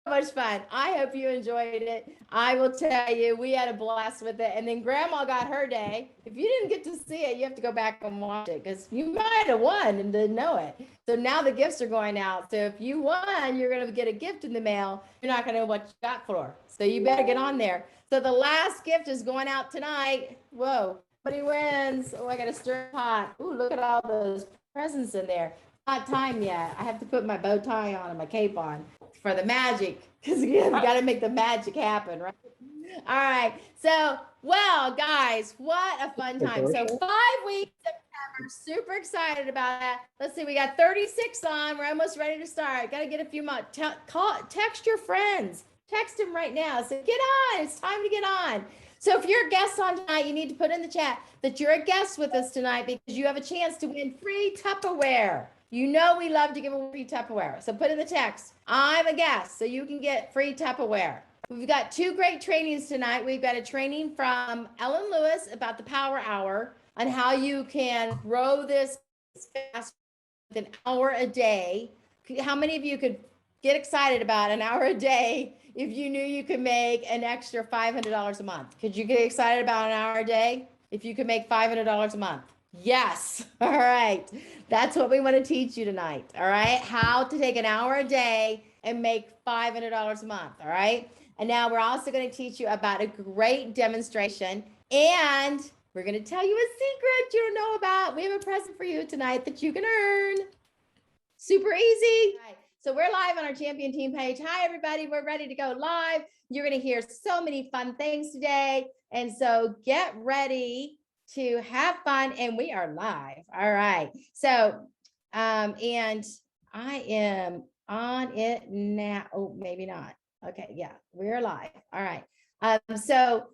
much fun. I hope you enjoyed it. I will tell you, we had a blast with it. And then Grandma got her day. If you didn't get to see it, you have to go back and watch it because you might have won and didn't know it. So now the gifts are going out. So if you won, you're going to get a gift in the mail. You're not going to know what you got for. So you better get on there. So the last gift is going out tonight. Whoa, somebody wins. Oh, I got to stir pot. Ooh, look at all those presents in there. Not time yet. I have to put my bow tie on and my cape on for the magic, because again, you got to make the magic happen, right? All right. So, well, guys, what a fun time. So 5 weeks September, super excited about that. Let's see, we got 36 on. We're almost ready to start. Got to get a few more. Text your friends. Text them right now. Say, get on. It's time to get on. So if you're a guest on tonight, you need to put in the chat that you're a guest with us tonight because you have a chance to win free Tupperware. You know we love to give away free Tupperware. So put in the text, I'm a guest, so you can get free Tupperware. We've got 2 great trainings tonight. We've got a training from Ellen Lewis about the Power Hour on how you can grow this fast with an hour a day. How many of you could get excited about an hour a day if you knew you could make an extra $500 a month? Could you get excited about an hour a day if you could make $500 a month? Yes. All right. That's what we want to teach you tonight. All right. How to take an hour a day and make $500 a month. All right. And now we're also going to teach you about a great demonstration. And we're going to tell you a secret you don't know about. We have a present for you tonight that you can earn. Super easy. All right. So we're live on our champion team page. Hi, everybody. We're ready to go live. You're going to hear so many fun things today. And so get ready to have fun, and we are live. All right. So, and I am on it now. Oh, maybe not. Okay. Yeah, we're live. All right. So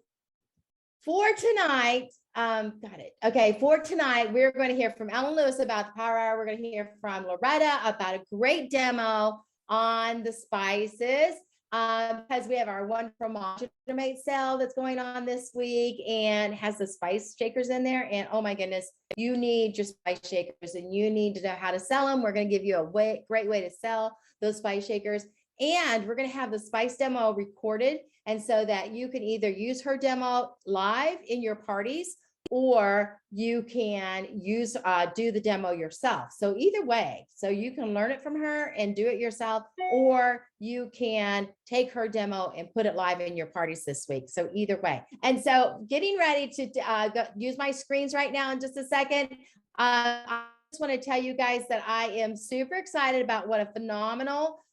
for tonight, got it. Okay. For tonight, we're going to hear from Ellen Lewis about the Power Hour. We're going to hear from Loretta about a great demo on the spices. Because we have our wonderful Automate sale that's going on this week and has the spice shakers in there. And oh my goodness, you need your spice shakers and you need to know how to sell them. We're going to give you a great way to sell those spice shakers. And we're going to have the spice demo recorded. And so that you can either use her demo live in your parties, or you can use do the demo yourself. So either way, so you can learn it from her and do it yourself, or you can take her demo and put it live in your parties this week. So either way. And so getting ready to use my screens right now in just a second. I just want to tell you guys that I am super excited about what a phenomenal,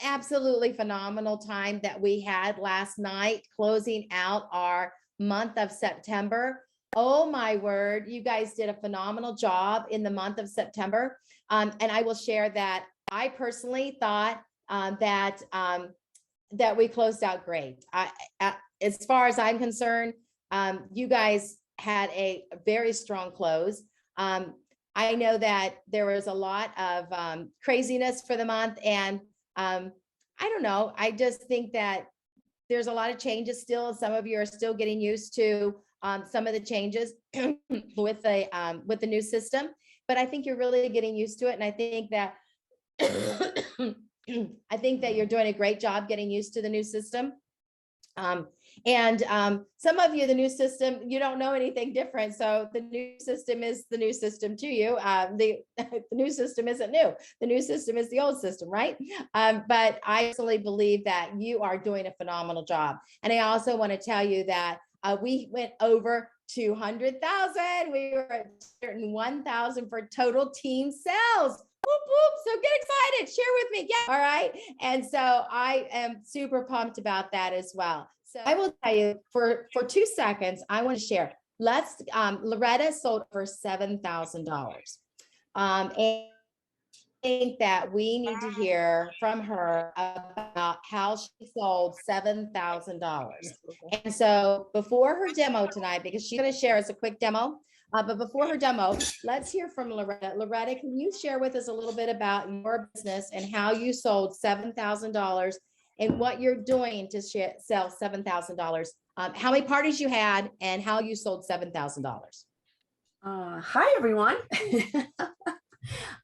absolutely phenomenal time that we had last night, closing out our month of September. Oh my word, you guys did a phenomenal job in the month of September. And I will share that I personally thought that we closed out great. As far as I'm concerned, you guys had a very strong close. I know that there was a lot of craziness for the month, and I don't know, I just think that there's a lot of changes still. Some of you are still getting used to some of the changes with the new system, but I think you're really getting used to it. And I think that you're doing a great job getting used to the new system. Some of you, the new system, you don't know anything different. So the new system is the new system to you. The new system isn't new. The new system is the old system, right? But I personally believe that you are doing a phenomenal job. And I also want to tell you that we went over 200,000. We were at 101,000 for total team sales. Whoop, whoop. So get excited, share with me. Yeah. All right. And so I am super pumped about that as well. So I will tell you for 2 seconds, I want to share. Loretta sold for $7,000. And I think that we need to hear from her about how she sold $7,000. And so before her demo tonight, because she's going to share us a quick demo, but before her demo, let's hear from Loretta. Loretta, can you share with us a little bit about your business and how you sold $7,000 and what you're doing to sell $7,000? How many parties you had and how you sold $7,000? Hi, everyone.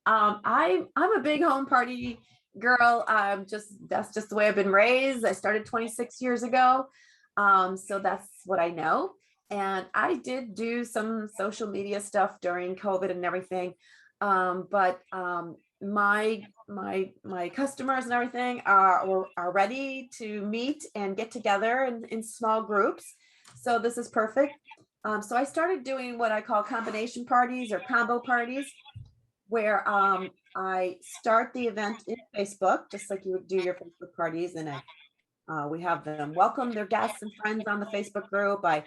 I'm a big home party girl, that's just the way I've been raised. I started 26 years ago. So that's what I know. And I did do some social media stuff during COVID and everything. But my customers and everything are ready to meet and get together in small groups. So this is perfect. So I started doing what I call combination parties or combo parties, where I start the event in Facebook, just like you would do your Facebook parties, and we have them welcome their guests and friends on the Facebook group. I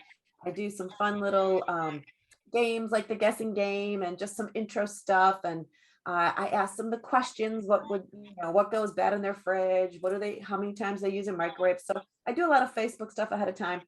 do some fun little games like the guessing game and just some intro stuff. And I ask them the questions, what goes bad in their fridge? How many times they use a microwave? So I do a lot of Facebook stuff ahead of time.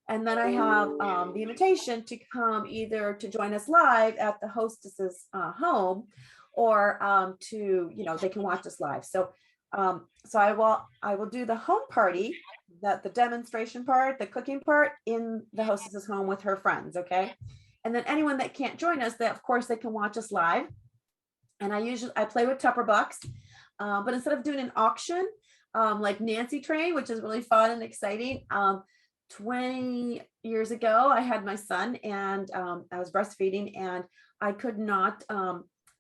And then I have the invitation to come either to join us live at the hostess's home, or they can watch us live. So I will do the home party, the demonstration part, the cooking part, in the hostess's home with her friends. Okay. And then anyone that can't join us, of course they can watch us live. And I play with Tupper bucks, but instead of doing an auction, like Nancy Train, which is really fun and exciting. 20 years ago, I had my son, and I was breastfeeding, and I could not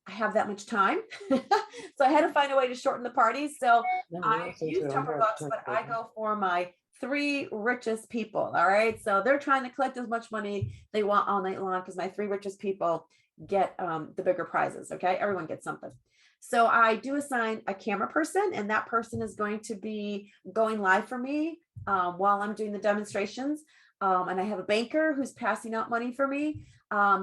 have that much time. So I had to find a way to shorten the party. So I use Tupper bucks, but I go for my 3 richest people. All right. So they're trying to collect as much money they want all night long, because my 3 richest people get the bigger prizes. Okay. Everyone gets something. So I do assign a camera person, and that person is going to be going live for me while I'm doing the demonstrations. And I have a banker who's passing out money for me,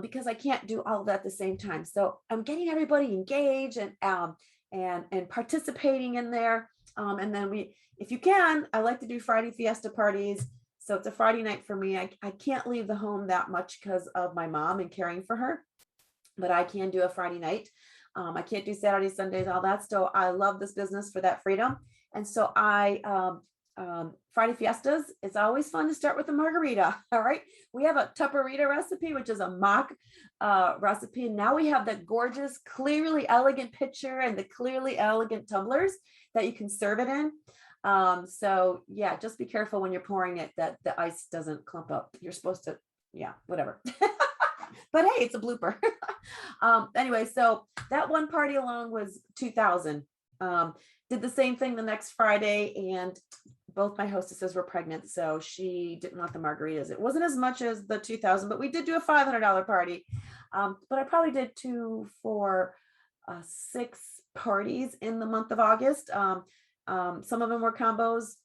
because I can't do all of that at the same time. So I'm getting everybody engaged and participating in there. And then if you can, I like to do Friday fiesta parties. So it's a Friday night for me. I can't leave the home that much because of my mom and caring for her, but I can do a Friday night. I can't do Saturdays, Sundays, all that. So I love this business for that freedom. And so Friday fiestas, it's always fun to start with a margarita. All right. We have a Tupperita recipe, which is a mock recipe. And now we have the gorgeous, clearly elegant pitcher and the clearly elegant tumblers that you can serve it in. So yeah, just be careful when you're pouring it that the ice doesn't clump up. You're supposed to, whatever. But hey, it's a blooper. Anyway, so that one party alone was 2,000. Did the same thing the next Friday, and both my hostesses were pregnant, so she didn't want the margaritas. It wasn't as much as the 2,000, but we did do a $500 party. But I probably did 2 for 6 parties in the month of August. Some of them were combos.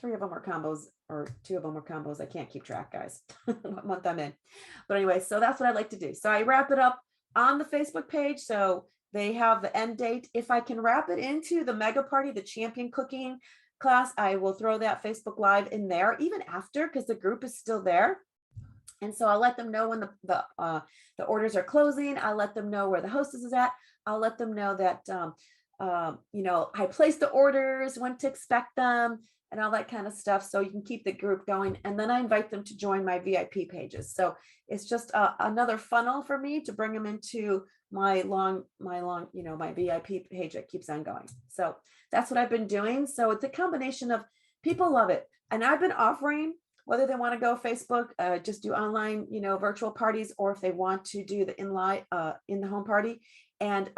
3 of them were combos, or 2 of them were combos. I can't keep track, guys, what month I'm in. But anyway, so that's what I like to do. So I wrap it up on the Facebook page. So they have the end date. If I can wrap it into the mega party, the champion cooking class, I will throw that Facebook Live in there even after, because the group is still there. And so I'll let them know when the orders are closing. I'll let them know where the hostess is at. I'll let them know that, I placed the orders, when to expect them, and all that kind of stuff. So you can keep the group going. And then I invite them to join my VIP pages. So it's just another funnel for me to bring them into my VIP page that keeps on going. So that's what I've been doing. So it's a combination of, people love it. And I've been offering, whether they want to go Facebook, just do online, virtual parties, or if they want to do the in the home party. And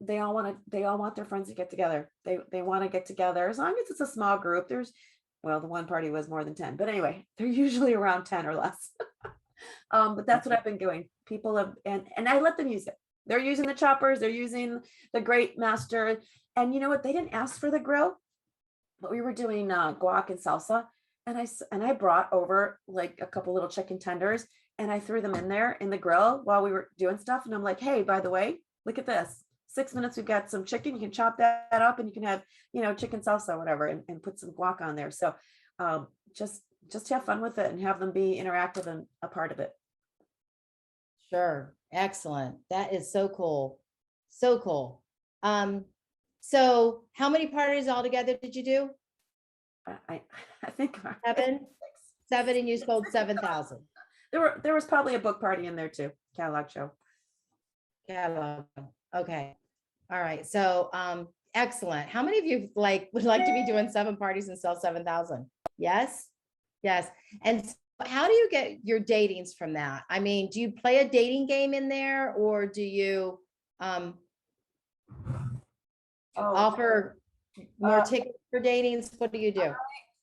they all want their friends to get together. They want to get together, as long as it's a small group. The one party was more than 10, but anyway, they're usually around 10 or less. But that's what I've been doing. People have, and I let them use it. They're using the choppers, they're using the Great Master. And you know what? They didn't ask for the grill, but we were doing guac and salsa. And I brought over like a couple little chicken tenders, and I threw them in there in the grill while we were doing stuff. And I'm like, hey, by the way, look at this. 6 minutes, we've got some chicken. You can chop that up, and you can have, chicken salsa or whatever, and put some guac on there. So just have fun with it and have them be interactive and a part of it. Sure. Excellent. That is so cool. So cool. So how many parties altogether did you do? I think 7, and you sold 7,000. There was probably a book party in there too. Catalog show. Catalog. Okay. All right. So excellent. How many of you would like to be doing 7 parties and sell 7,000? Yes. Yes. And so how do you get your datings from that? I mean, do you play a dating game in there, or do you offer more tickets for datings? What do you do?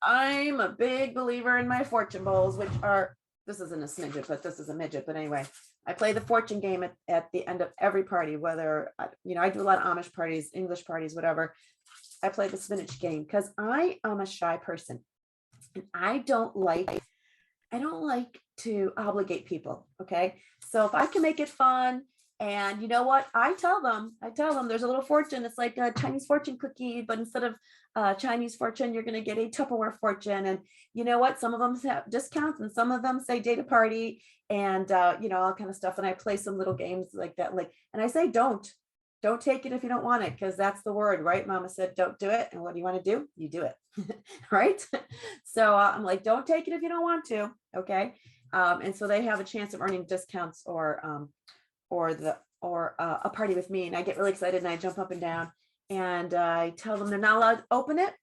I'm a big believer in my fortune bowls, which are, this isn't a smidget, but this is a midget. But anyway, I play the fortune game at the end of every party, whether, I do a lot of Amish parties, English parties, whatever. I play the spinach game because I am a shy person and I don't like to obligate people. Okay. So if I can make it fun, and you know what, I tell them there's a little fortune. It's like a Chinese fortune cookie, but instead of Chinese fortune, you're going to get a Tupperware fortune. And you know what, some of them have discounts and some of them say date a party and, all kind of stuff. And I play some little games like that. And I say, don't take it if you don't want it, because that's the word, right? Mama said, don't do it. And what do you want to do? You do it. Right. So I'm like, don't take it if you don't want to. Okay. And so they have a chance of earning discounts or a party with me. And I get really excited and I jump up and down and I tell them they're not allowed to open it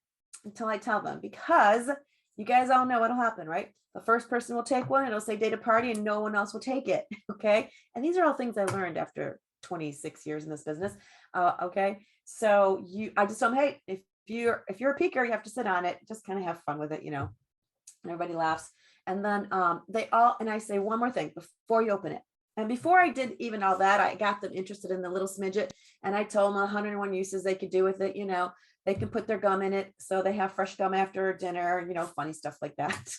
until I tell them, because you guys all know what'll happen, right? The first person will take one, it'll say date a party, and no one else will take it. Okay. And these are all things I learned after 26 years in this business. Okay. So I just tell them, hey, if you're a peaker, you have to sit on it, just kind of have fun with it, and everybody laughs. And then and I say one more thing before you open it. And before I did even all that, I got them interested in the little smidget, and I told them 101 uses they could do with it. They can put their gum in it, so they have fresh gum after dinner, funny stuff like that.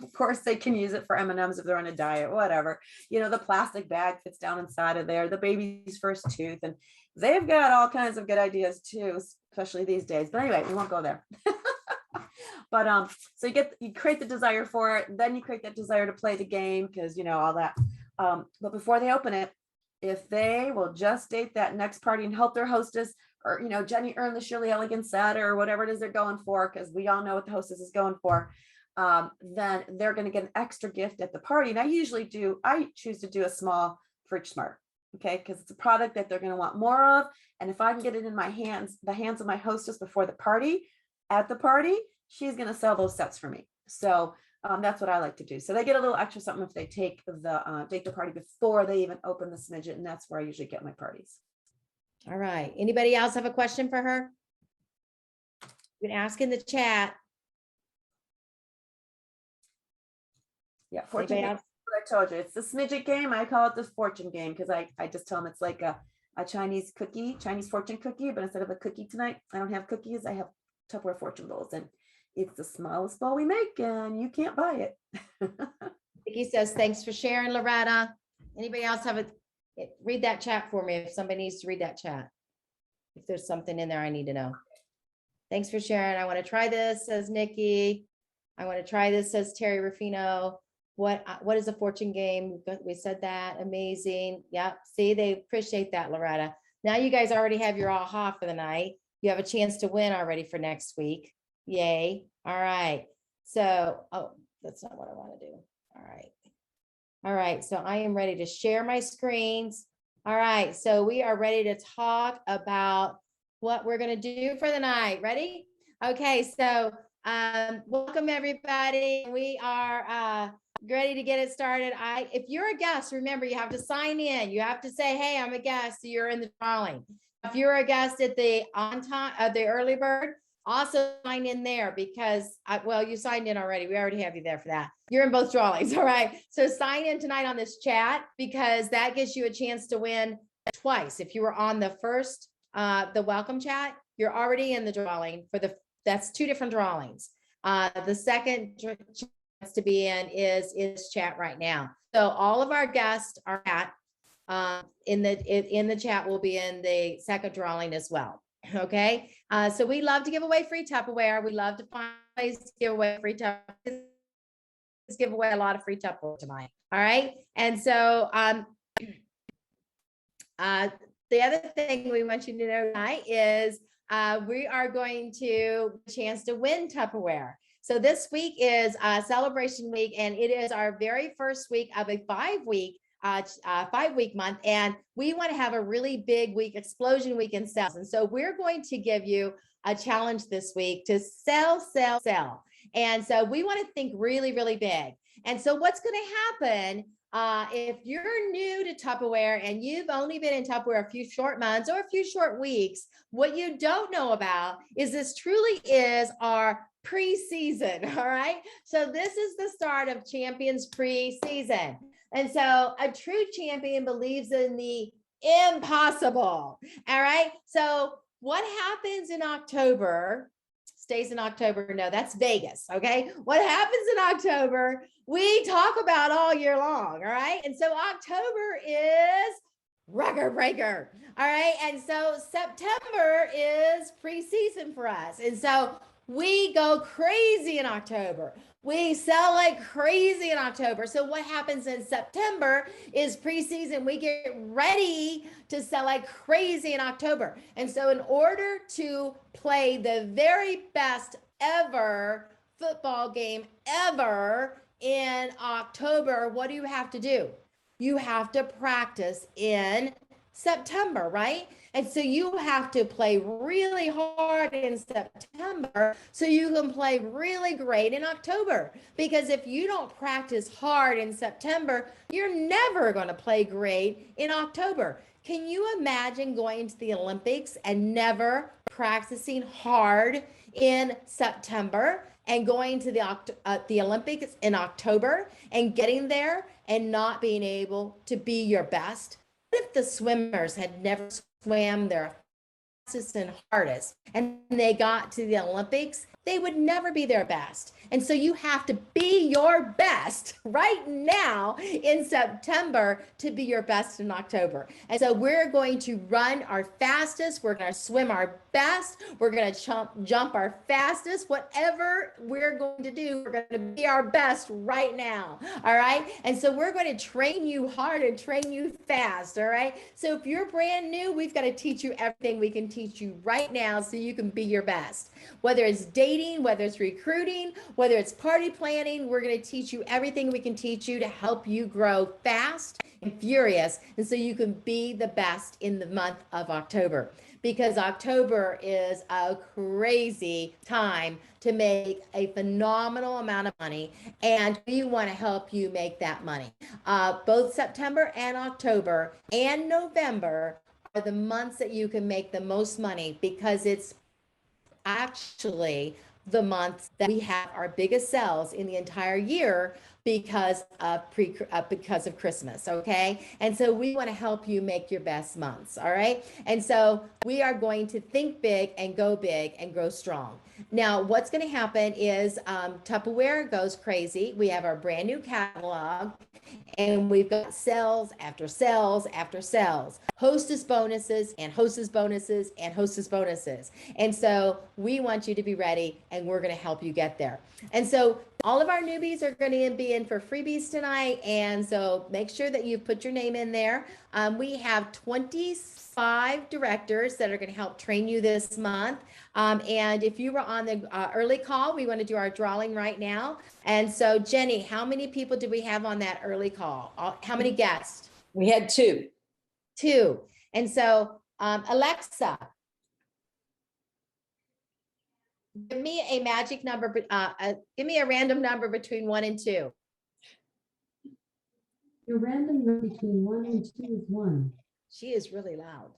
Of course, they can use it for M&Ms if they're on a diet, whatever. The plastic bag fits down inside of there, the baby's first tooth, and they've got all kinds of good ideas too, especially these days. But anyway, we won't go there. But so you create the desire for it, then you create that desire to play the game, because all that. But before they open it, if they will just date that next party and help their hostess, or Jenny earned the Shirley Elegant set, or whatever it is they're going for, because we all know what the hostess is going for, then they're going to get an extra gift at the party. And I choose to do a small fridge smart, okay, because it's a product that they're going to want more of. And if I can get it in the hands of my hostess before the party, at the party, she's going to sell those sets for me. So that's what I like to do. So they get a little extra something if they take the party before they even open the smidget. And that's where I usually get my parties. All right. Anybody else have a question for her? You can ask in the chat. Yeah, fortune game. What I told you, it's the smidget game. I call it the fortune game because I just tell them it's like a Chinese fortune cookie, but instead of a cookie tonight, I don't have cookies. I have Tupperware fortune bowls, and it's the smallest bowl we make, and you can't buy it. Vicky says, thanks for sharing, Loretta. Anybody else read that chat for me if somebody needs to read that chat. If there's something in there I need to know. Thanks for sharing. I want to try this, says Nikki. I want to try this, says Terry Rufino. What is a fortune game? We said that. Amazing. Yep. See, they appreciate that, Loretta. Now you guys already have your aha for the night. You have a chance to win already for next week. Yay. All right. So, that's not what I want to do. All right. All right. So I am ready to share my screens. All right. So we are ready to talk about what we're going to do for the night. Ready? Okay. So, welcome everybody. We are, ready to get it started. If you're a guest, remember you have to sign in. You have to say, hey, I'm a guest. So you're in the drawing. If you're a guest at the the early bird, also sign in there because you signed in already. We already have you there for that. You're in both drawings. All right. So sign in tonight on this chat because that gives you a chance to win twice. If you were on the first, the welcome chat, you're already in the drawing that's 2 different drawings. The second to be in is chat right now. So all of our guests are in the chat will be in the second drawing as well. Okay. So we love to give away free Tupperware. We love to find ways to give away free Tupperware. Let's give away a lot of free Tupperware tonight. All right. And so the other thing we want you to know tonight is we are going to chance to win Tupperware. So this week is celebration week, and it is our very first week of a 5-week 5-week month, and we want to have a really big week, explosion week in sales. And so we're going to give you a challenge this week to sell, sell, sell. And so we want to think really, really big. And so what's going to happen if you're new to Tupperware and you've only been in Tupperware a few short months or a few short weeks, what you don't know about is this truly is our preseason. All right. So this is the start of Champions preseason. And so a true champion believes in the impossible. All right. So what happens in October stays in October. No, that's Vegas. Okay. What happens in October, we talk about all year long. All right. And so October is record breaker. All right. And so September is preseason for us. And so we go crazy in October. We sell like crazy in October. So what happens in September is preseason. We get ready to sell like crazy in October. And so in order to play the very best ever football game ever in October, what do you have to do? You have to practice in September, right? And so you have to play really hard in September so you can play really great in October. Because if you don't practice hard in September, you're never going to play great in October. Can you imagine going to the Olympics and never practicing hard in September and going to the Olympics in October and getting there and not being able to be your best? What if the swimmers had never swam their fastest and hardest and they got to the Olympics? They would never be their best. And so you have to be your best right now in September to be your best in October. And so we're going to run our fastest. We're going to swim our best. We're going to jump our fastest. Whatever we're going to do, we're going to be our best right now. All right. And so we're going to train you hard and train you fast. All right. So if you're brand new, we've got to teach you everything we can teach you right now so you can be your best. Whether it's dating, whether it's recruiting, whether it's party planning, we're going to teach you everything we can teach you to help you grow fast and furious. And so you can be the best in the month of October, because October is a crazy time to make a phenomenal amount of money. And we want to help you make that money. Both September and October and November are the months that you can make the most money, because it's actually the months that we have our biggest sales in the entire year because of Christmas. Okay. And so we want to help you make your best months. All right. And so we are going to think big and grow strong. Now, what's going to happen is Tupperware goes crazy. We have our brand new catalog, and we've got sales after sales after sales, hostess bonuses and hostess bonuses and hostess bonuses. And so we want you to be ready, and we're going to help you get there. And so all of our newbies are going to be in for freebies tonight. And so make sure that you put your name in there. We have 25 directors that are going to help train you this month. And if you were on the early call, we want to do our drawing right now. And so Jenny, how many people do we have on that early call? How many guests? We had two. Two. And so Alexa, give me a magic number, give me a random number between 1 and 2. Your random number between 1 and 2 is 1. She is really loud.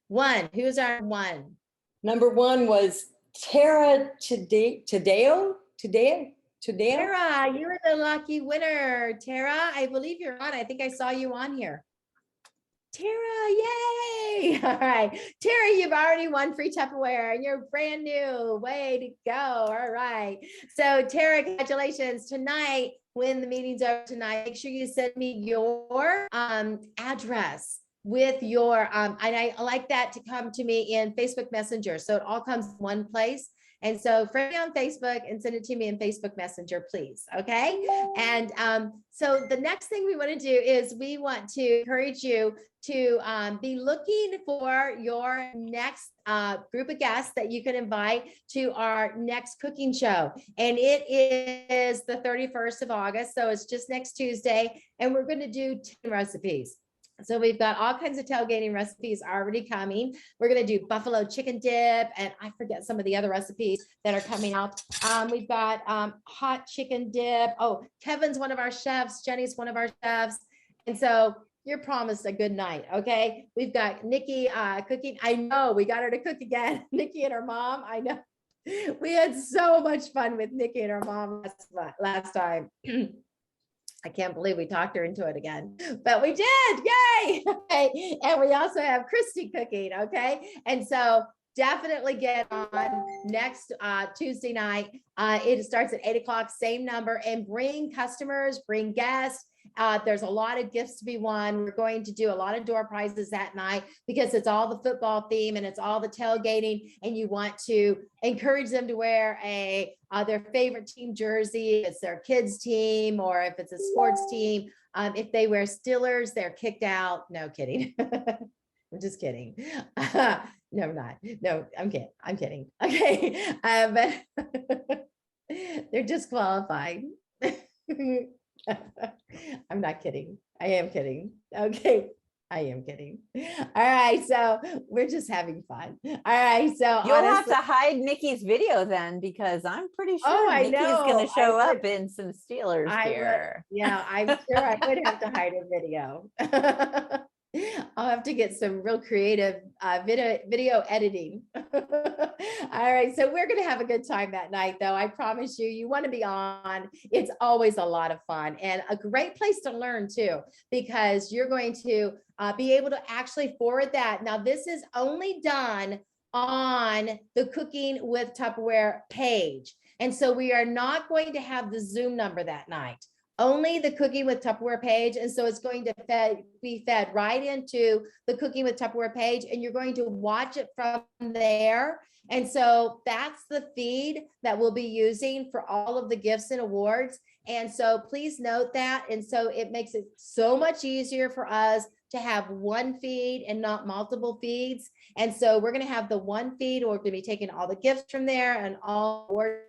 1. Who's our 1? Number 1 was Tara Tadeo. Tara, you were the lucky winner. Tara, I believe you're on. I think I saw you on here. Tara, yay! All right, Tara, you've already won free Tupperware and you're brand new. Way to go. All right. So Tara, congratulations. Tonight, when the meeting's over tonight, make sure you send me your address with your, and I like that to come to me in Facebook Messenger. So it all comes in one place. And so friend me on Facebook and send it to me in Facebook Messenger, please. Okay. And so the next thing we want to do is we want to encourage you to be looking for your next group of guests that you can invite to our next cooking show. And it is the 31st of August. So it's just next Tuesday. And we're going to do 10 recipes. So we've got all kinds of tailgating recipes already coming. We're going to do buffalo chicken dip, and I forget some of the other recipes that are coming out. We've got hot chicken dip. Oh, Kevin's one of our chefs. Jenny's one of our chefs. And so you're promised a good night. Okay. We've got Nikki cooking. I know we got her to cook again. Nikki and her mom. I know we had so much fun with Nikki and her mom last time. I can't believe we talked her into it again, but we did. Yay. Okay. And we also have Christy cooking. Okay. And so definitely get on next Tuesday night. It starts at 8 o'clock, same number, and bring customers, bring guests. There's a lot of gifts to be won. We're going to do a lot of door prizes that night because it's all the football theme and it's all the tailgating, and you want to encourage them to wear their favorite team jersey. If it's their kids team or if it's a sports team. If they wear Steelers, they're kicked out. No kidding. I'm just kidding. No, I'm not. No, I'm kidding. I'm kidding. Okay. But they're disqualified. I'm not kidding. I am kidding. Okay. I am kidding. All right. So we're just having fun. All right. So You'll have to hide Nikki's video then, because I'm pretty sure I Nikki's know. going to show I up in some Steelers would. gear. Yeah, I'm sure I would have to hide a video. I'll have to get some real creative video editing. All right. So we're going to have a good time that night, though. I promise you, you want to be on. It's always a lot of fun and a great place to learn, too, because you're going to be able to actually forward that. Now, this is only done on the Cooking with Tupperware page. And so we are not going to have the Zoom number that night. Only the Cooking with Tupperware page. And so it's going to be fed right into the Cooking with Tupperware page, and you're going to watch it from there. And so that's the feed that we'll be using for all of the gifts and awards. And so please note that. And so it makes it so much easier for us to have one feed and not multiple feeds. And so we're going to have the one feed, or we're going to be taking all the gifts from there and all awards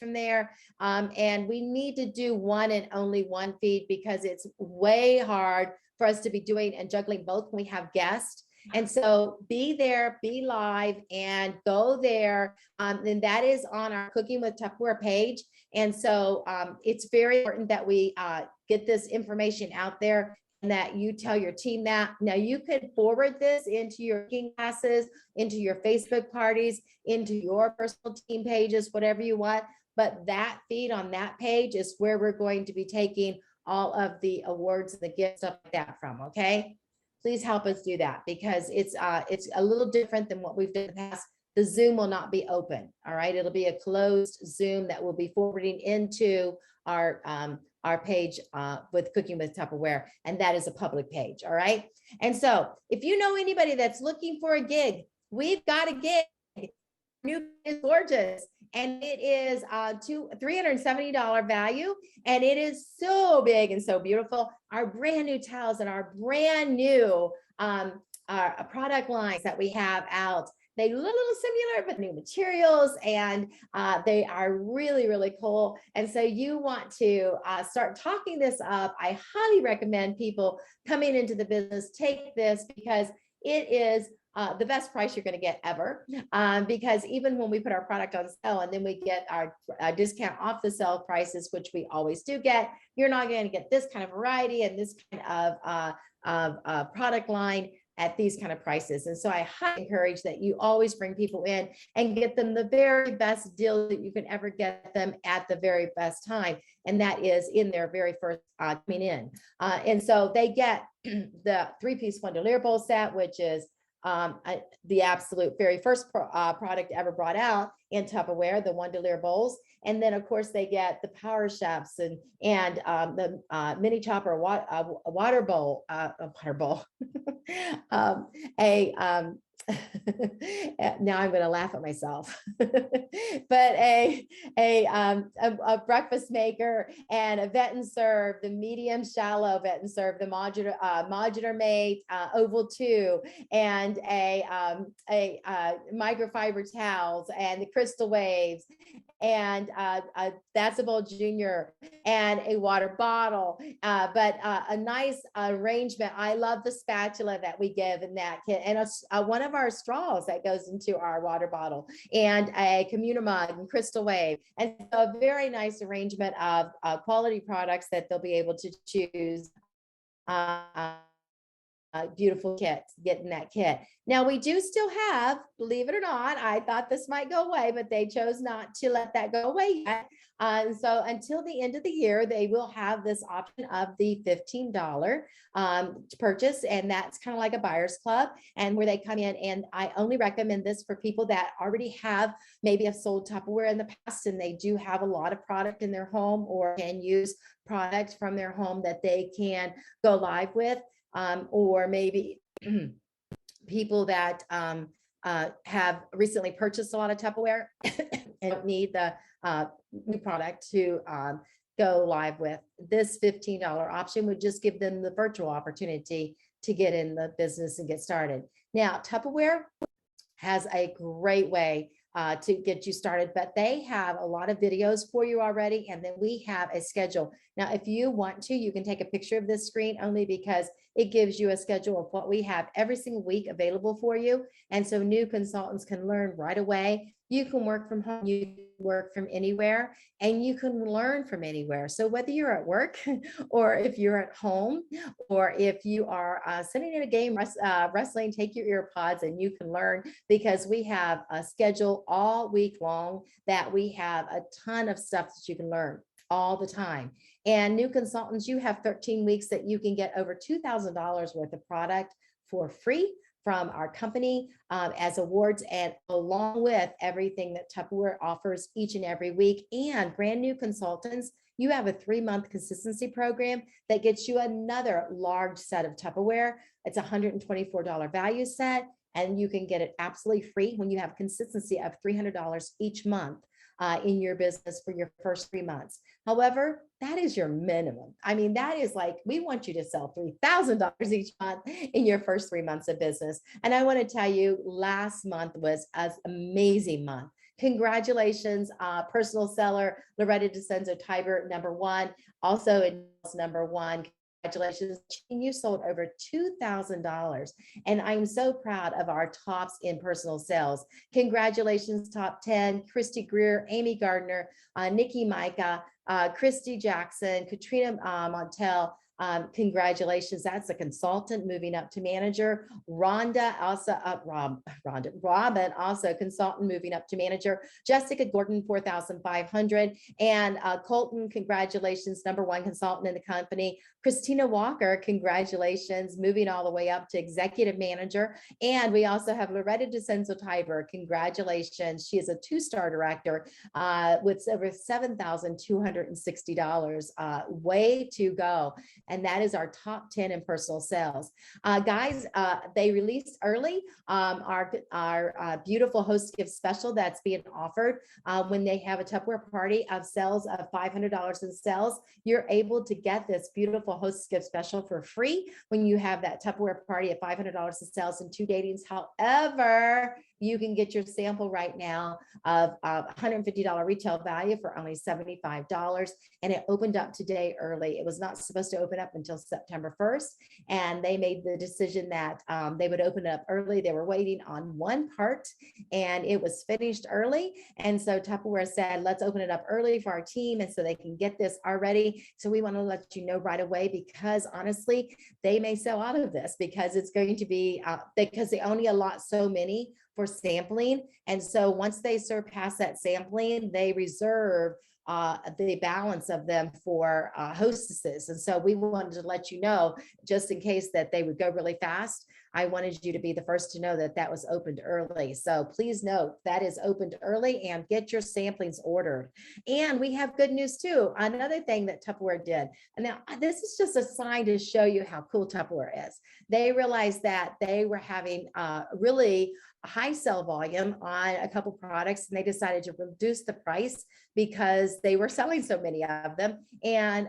from there. And we need to do one and only one feed because it's way hard for us to be doing and juggling both when we have guests. And so be there, be live, and go there. And that is on our Cooking with Tupperware page. And so it's very important that we get this information out there and that you tell your team that. Now you could forward this into your cooking classes, into your Facebook parties, into your personal team pages, whatever you want. But that feed on that page is where we're going to be taking all of the awards and the gifts, stuff like that from. Okay. Please help us do that because it's a little different than what we've done in the past. The Zoom will not be open. All right. It'll be a closed Zoom that will be forwarding into our page with Cooking with Tupperware. And that is a public page. All right. And so if you know anybody that's looking for a gig, we've got a gig. New is gorgeous. And it is $370 value. And it is so big and so beautiful. Our brand new towels and our brand new product lines that we have out. They look a little similar, but new materials, and they are really, really cool. And so you want to start talking this up. I highly recommend people coming into the business take this because it is the best price you're going to get ever. Because even when we put our product on sale and then we get our discount off the sale prices, which we always do get, you're not going to get this kind of variety and this kind of product line at these kind of prices. And so I highly encourage that you always bring people in and get them the very best deal that you can ever get them at the very best time. And that is in their very first coming in. And so they get the 3-piece $1 bowl set, which is the absolute very first product ever brought out in Tupperware, the $1 bowls. And then of course they get the Power Chefs and the mini chopper water bowl, now I'm going to laugh at myself, but a breakfast maker and a vet and serve, the medium shallow vet and serve, the modular mate, oval 2, and a microfiber towels and the crystal waves and that's a bowl junior and a water bottle, but a nice arrangement. I love the spatula that we give in that kit, and one of our straws that goes into our water bottle, and a commuter mug and crystal wave, and so a very nice arrangement of quality products that they'll be able to choose. Beautiful kit, getting that kit. Now we do still have, believe it or not, I thought this might go away, but they chose not to let that go away yet. So until the end of the year, they will have this option of the $15 purchase, and that's kind of like a buyer's club, and where they come in. And I only recommend this for people that already have maybe have sold Tupperware in the past, and they do have a lot of product in their home or can use products from their home that they can go live with. Or maybe people that have recently purchased a lot of Tupperware and need the new product to go live with. This $15 option would just give them the virtual opportunity to get in the business and get started. Now, Tupperware has a great way to get you started, but they have a lot of videos for you already, and then we have a schedule. Now, if you want to, you can take a picture of this screen only because it gives you a schedule of what we have every single week available for you, and so new consultants can learn right away. You can work from home, you can work from anywhere, and you can learn from anywhere. So whether you're at work or if you're at home, or if you are sitting in a game wrestling, take your ear pods and you can learn, because we have a schedule all week long that we have a ton of stuff that you can learn all the time. And new consultants, you have 13 weeks that you can get over $2,000 worth of product for free from our company as awards, and along with everything that Tupperware offers each and every week. And brand new consultants, you have a 3-month consistency program that gets you another large set of Tupperware. It's a $124 value set, and you can get it absolutely free when you have consistency of $300 each month in your business for your first 3 months. However, that is your minimum. I mean, that is like, we want you to sell $3,000 each month in your first 3 months of business. And I want to tell you, last month was an amazing month. Congratulations, personal seller Loretta DeCenzo-Tiber, #1, also in #1. Congratulations, you sold over $2,000. And I'm so proud of our tops in personal sales. Congratulations, top 10, Christy Greer, Amy Gardner, Nikki Micah, Christy Jackson, Katrina Montel. Congratulations. That's a consultant moving up to manager. Robin, also consultant moving up to manager. Jessica Gordon, 4,500. And Colton, congratulations, #1 consultant in the company. Christina Walker, congratulations, moving all the way up to executive manager. And we also have Loretta DeCenzo-Tiber, congratulations. She is a 2-star director with over $7,260. Way to go. And that is our top 10 in personal sales. Guys, they released early our beautiful host gift special that's being offered when they have a Tupperware party of sales of $500 in sales. You're able to get this beautiful host gift special for free when you have that Tupperware party of $500 in sales and 2 datings. However, you can get your sample right now of $150 retail value for only $75. And it opened up today early. It was not supposed to open up until September 1st. And they made the decision that they would open it up early. They were waiting on one part and it was finished early. And so Tupperware said, let's open it up early for our team. And so they can get this already. So we want to let you know right away, because honestly, they may sell out of this because it's going to be, because they only allot so many for sampling. And so once they surpass that sampling, they reserve the balance of them for hostesses. And so we wanted to let you know, just in case that they would go really fast, I wanted you to be the first to know that that was opened early. So please note that is opened early and get your samplings ordered. And we have good news too. Another thing that Tupperware did, and now this is just a sign to show you how cool Tupperware is. They realized that they were having really high sell volume on a couple products, and they decided to reduce the price because they were selling so many of them. And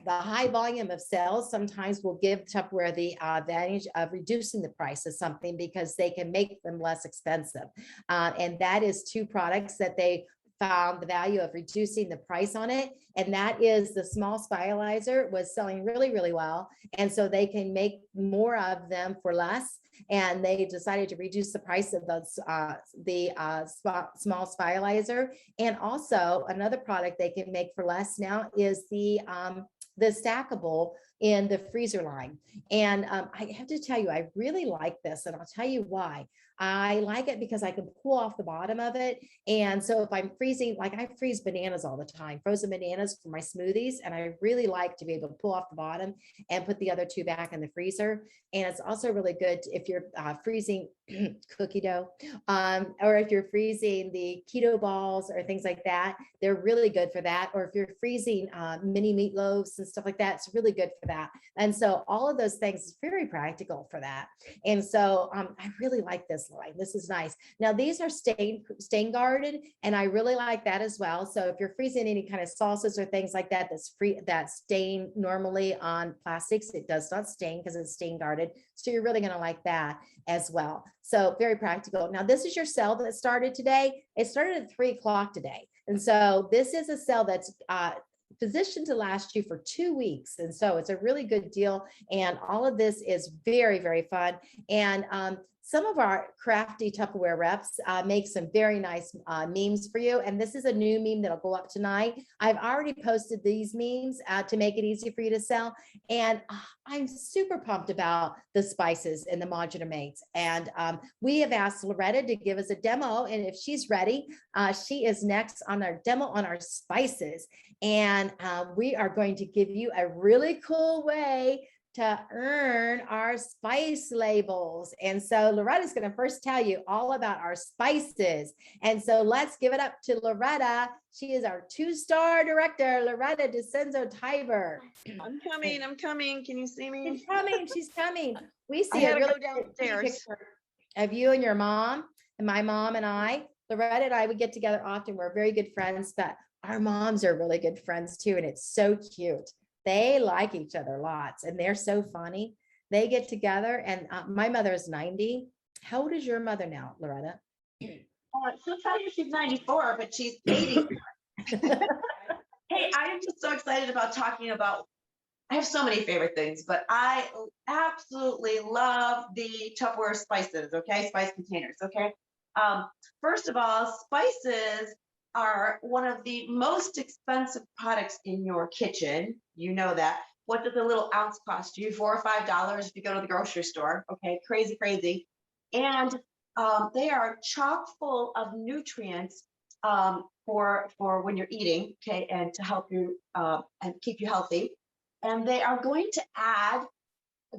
the high volume of sales sometimes will give Tupperware the advantage of reducing the price of something because they can make them less expensive. And that is two products that they found the value of reducing the price on it. And that is the small spiralizer was selling really, really well. And so they can make more of them for less. And they decided to reduce the price of those, small spiralizer. And also another product they can make for less now is the stackable in the freezer line. And I have to tell you, I really like this, and I'll tell you why. I like it because I can pull off the bottom of it. And so if I'm freezing, like I freeze bananas all the time, frozen bananas for my smoothies. And I really like to be able to pull off the bottom and put the other two back in the freezer. And it's also really good if you're freezing cookie dough, or if you're freezing the keto balls or things like that, they're really good for that. Or if you're freezing mini meatloaves and stuff like that, it's really good for that. And so all of those things is very practical for that. And so I really like this line. This is nice. Now these are stain guarded, and I really like that as well. So if you're freezing any kind of sauces or things like that, that stain normally on plastics, it does not stain because it's stain guarded. So you're really going to like that as well. So very practical. Now this is your sale that started today. It started at 3 o'clock today. And so this is a sale that's positioned to last you for 2 weeks. And so it's a really good deal. And all of this is very, very fun. And some of our crafty Tupperware reps make some very nice memes for you. And this is a new meme that'll go up tonight. I've already posted these memes to make it easy for you to sell. And I'm super pumped about the spices and the modular mates. And we have asked Loretta to give us a demo. And if she's ready, she is next on our demo on our spices. And we are going to give you a really cool way to earn our spice labels. And so Loretta's going to first tell you all about our spices. And so let's give it up to Loretta. She is our 2-star director, Loretta DeCenzo Tiber. I'm coming. Can you see me? She's coming. We see I a gotta really go good downstairs. picture of you and your mom and my mom and I. Loretta and I would get together often. We're very good friends, but our moms are really good friends too. And it's so cute. They like each other lots, and they're so funny. They get together, and my mother is 90. How old is your mother now, Loretta? She'll tell you she's 94, but she's 80. Hey, I am just so excited about talking about, I have so many favorite things, but I absolutely love the Tupperware spices, okay? Spice containers, okay? First of all, spices are one of the most expensive products in your kitchen. You know that. What does a little ounce cost you? $4 or $5 if you go to the grocery store. Okay, crazy, crazy. And they are chock full of nutrients for when you're eating, okay, and to help you and keep you healthy. And they are going to add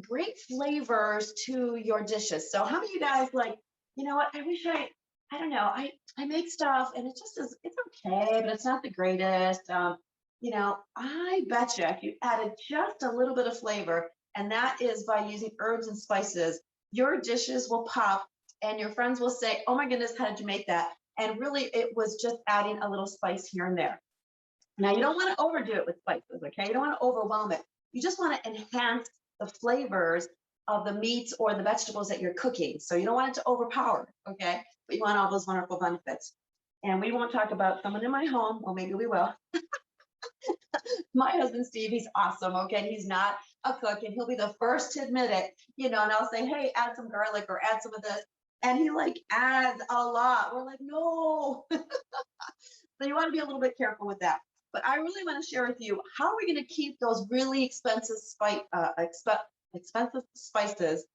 great flavors to your dishes. So how many of you guys like, you know what, I don't know, I make stuff and it just is, it's okay, but it's not the greatest. You know, I bet you if you added just a little bit of flavor, and that is by using herbs and spices, your dishes will pop and your friends will say, oh my goodness, how did you make that? And really it was just adding a little spice here and there. Now you don't want to overdo it with spices, okay? You don't want to overwhelm it. You just want to enhance the flavors of the meats or the vegetables that you're cooking. So you don't want it to overpower, okay? But you want all those wonderful benefits. And we won't talk about someone in my home, or maybe we will. My husband, Steve, he's awesome, okay? He's not a cook, and he'll be the first to admit it, you know, and I'll say, hey, add some garlic or add some of this. And he like adds a lot. We're like, no. So you want to be a little bit careful with that. But I really want to share with you, how are we going to keep those really expensive spices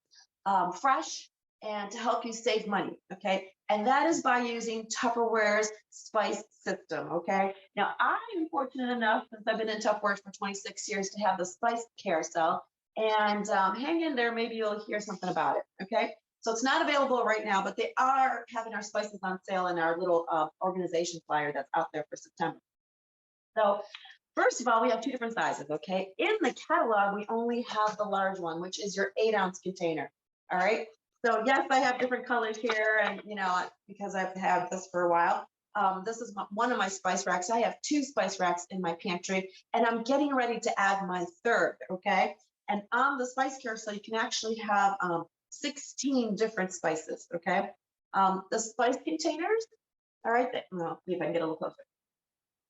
fresh and to help you save money, okay? And that is by using Tupperware's spice system, okay? Now, I'm fortunate enough, since I've been in Tupperware for 26 years, to have the spice carousel. And hang in there, maybe you'll hear something about it, okay? So it's not available right now, but they are having our spices on sale in our little organization flyer that's out there for September. So first of all, we have two different sizes, okay? In the catalog, we only have the large one, which is your 8-ounce container, all right? So yes, I have different colors here, and you know, because I've had this for a while. This is one of my spice racks. I have 2 spice racks in my pantry, and I'm getting ready to add my 3rd, okay? And on the spice carousel, you can actually have 16 different spices, okay? The spice containers, all right, no, see if I can get a little closer.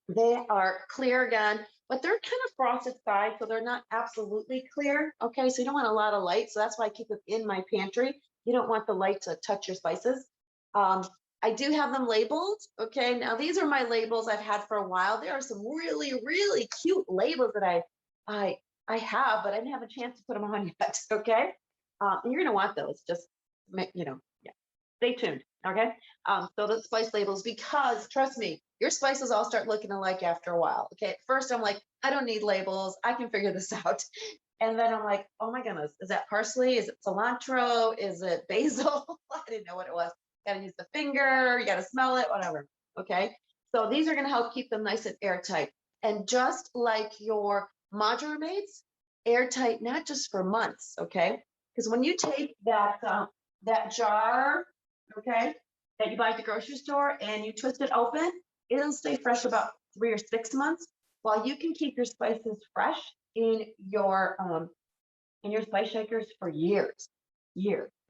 They are clear again, but they're kind of frosted side, so they're not absolutely clear, okay? So you don't want a lot of light, so that's why I keep it in my pantry. You don't want the light to touch your spices. I do have them labeled, okay? Now, these are my labels I've had for a while. There are some really, really cute labels that I have, but I didn't have a chance to put them on yet, okay? You're gonna want those, just, you know, yeah. Stay tuned, okay? So the spice labels, because trust me, your spices all start looking alike after a while, okay? At first I'm like, I don't need labels, I can figure this out. And then I'm like, oh my goodness, is that parsley? Is it cilantro? Is it basil? I didn't know what it was. Gotta use the finger, you gotta smell it, whatever, okay? So these are gonna help keep them nice and airtight. And just like your modular mates, airtight, not just for months, okay? Because when you take that, that jar, okay, that you buy at the grocery store and you twist it open, it'll stay fresh about 3 or 6 months, while you can keep your spices fresh in your spice shakers for years,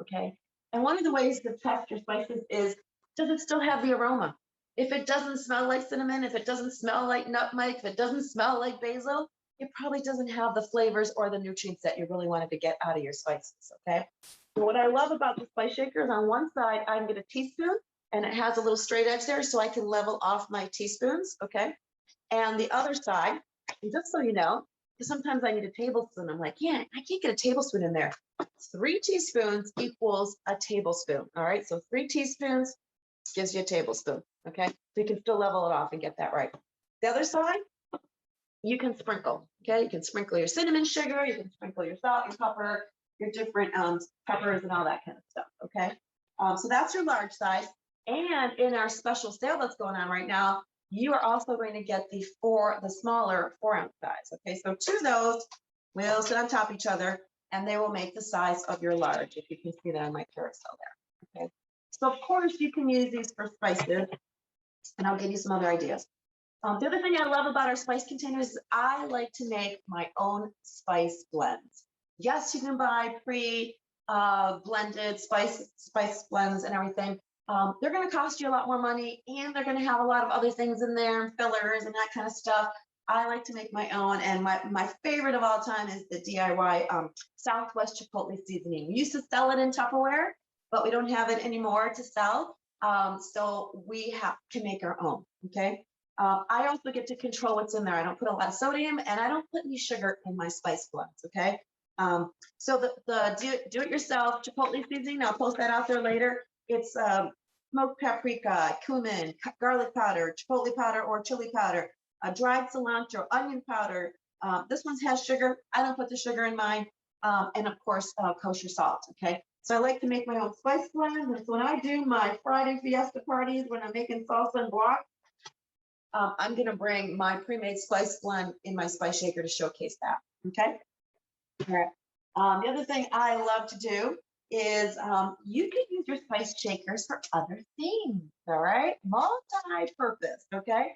okay? And one of the ways to test your spices is, does it still have the aroma? If it doesn't smell like cinnamon, if it doesn't smell like nutmeg, if it doesn't smell like basil, it probably doesn't have the flavors or the nutrients that you really wanted to get out of your spices, okay? So what I love about the spice shaker is on one side, I can get a teaspoon and it has a little straight edge there so I can level off my teaspoons, okay? And the other side, and just so you know, because sometimes I need a tablespoon, I'm like, yeah, I can't get a tablespoon in there. 3 teaspoons equals a tablespoon, all right? So 3 teaspoons gives you a tablespoon, okay? So you can still level it off and get that right. The other side, you can sprinkle, okay? You can sprinkle your cinnamon sugar, you can sprinkle your salt, your pepper, your different peppers and all that kind of stuff, okay? So that's your large size. And in our special sale that's going on right now, you are also going to get the smaller 4-ounce size, okay? So 2 of those will sit on top of each other and they will make the size of your large, if you can see that on my carousel there, okay? So of course you can use these for spices, and I'll give you some other ideas. The other thing I love about our spice containers is I like to make my own spice blends. Yes, you can buy blended spice blends and everything. They're going to cost you a lot more money, and they're going to have a lot of other things in there, and fillers and that kind of stuff. I like to make my own, and my favorite of all time is the DIY Southwest Chipotle seasoning. We used to sell it in Tupperware, but we don't have it anymore to sell. So we have to make our own, okay? I also get to control what's in there. I don't put a lot of sodium, and I don't put any sugar in my spice blends, okay? So the do-it-yourself Chipotle seasoning, I'll post that out there later. It's smoked paprika, cumin, garlic powder, chipotle powder or chili powder, dried cilantro, onion powder. This one has sugar. I don't put the sugar in mine. And of course, kosher salt, okay? So I like to make my own spice blends. And so when I do my Friday fiesta parties, when I'm making salsa and guac, I'm gonna bring my pre-made spice blend in my spice shaker to showcase that, okay? All right. The other thing I love to do is you can use your spice shakers for other things, all right? Multi-purpose, okay?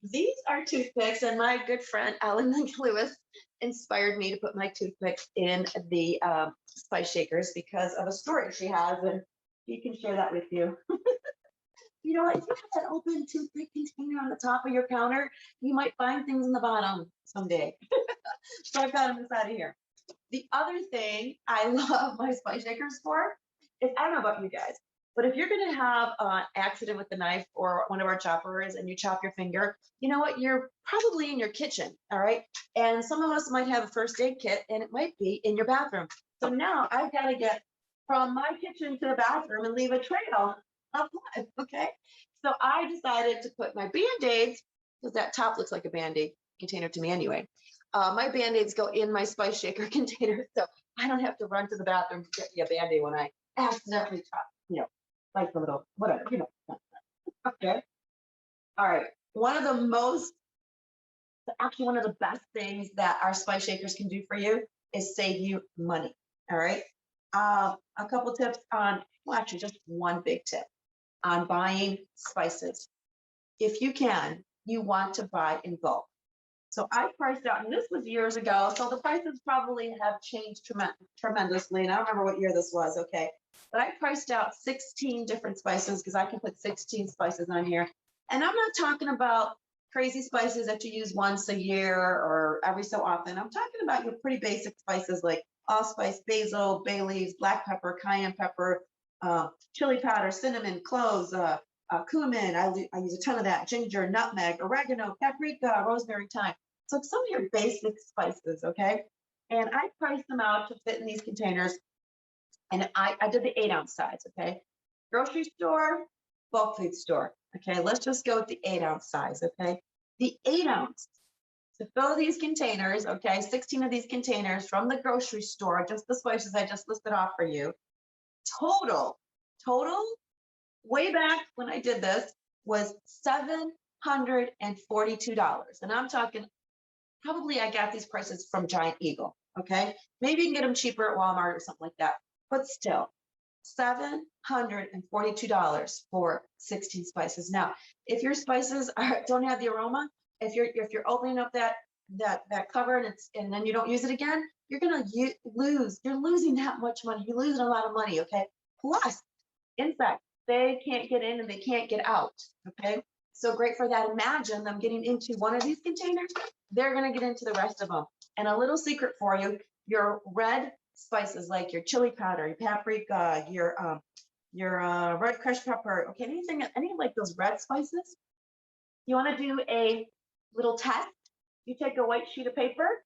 These are toothpicks, and my good friend Ellen Lewis inspired me to put my toothpicks in the spice shakers because of a story she has, and she can share that with you. You know, if you have that open toothpick container on the top of your counter, you might find things in the bottom someday. So I've got them inside of here. The other thing I love my spice shakers for is, I don't know about you guys, but if you're going to have an accident with the knife or one of our choppers and you chop your finger, you know what? You're probably in your kitchen, all right? And some of us might have a first aid kit, and it might be in your bathroom. So now I've got to get from my kitchen to the bathroom and leave a trail of blood, okay? So I decided to put my Band-Aids, because that top looks like a Band-Aid container to me anyway. my Band-Aids go in my spice shaker container, so I don't have to run to the bathroom to get me a Band-Aid when I accidentally chop, like the little, whatever, Okay. All right. One of the best things that our spice shakers can do for you is save you money. All right. A couple tips on, well, actually just one big tip on buying spices. If you can, you want to buy in bulk. So I priced out, and this was years ago, so the prices probably have changed tremendously. And I don't remember what year this was, okay? But I priced out 16 different spices because I can put 16 spices on here. And I'm not talking about crazy spices that you use once a year or every so often. I'm talking about your pretty basic spices like allspice, basil, bay leaves, black pepper, cayenne pepper, chili powder, cinnamon, cloves, cumin. I use a ton of that. Ginger, nutmeg, oregano, paprika, rosemary, thyme. So some of your basic spices, okay? And I priced them out to fit in these containers. And I did the 8-ounce size, okay? Grocery store, bulk food store. Okay, let's just go with the 8-ounce size, okay? The 8-ounce to fill these containers, okay, 16 of these containers from the grocery store, just the spices I just listed off for you. Total, way back when I did this was $742. And I'm talking, probably I got these prices from Giant Eagle, okay? Maybe you can get them cheaper at Walmart or something like that, but still, $742 for 16 spices. Now, if your spices don't have the aroma, if you're opening up that cover and then you don't use it again, you're gonna lose. You're losing that much money. You're losing a lot of money. Okay. Plus, insects, they can't get in and they can't get out. Okay. So great for that. Imagine them getting into one of these containers. They're gonna get into the rest of them. And a little secret for you: your red spices like your chili powder, your paprika, your red crushed pepper, okay, any of like those red spices, you want to do a little test. You take a white sheet of paper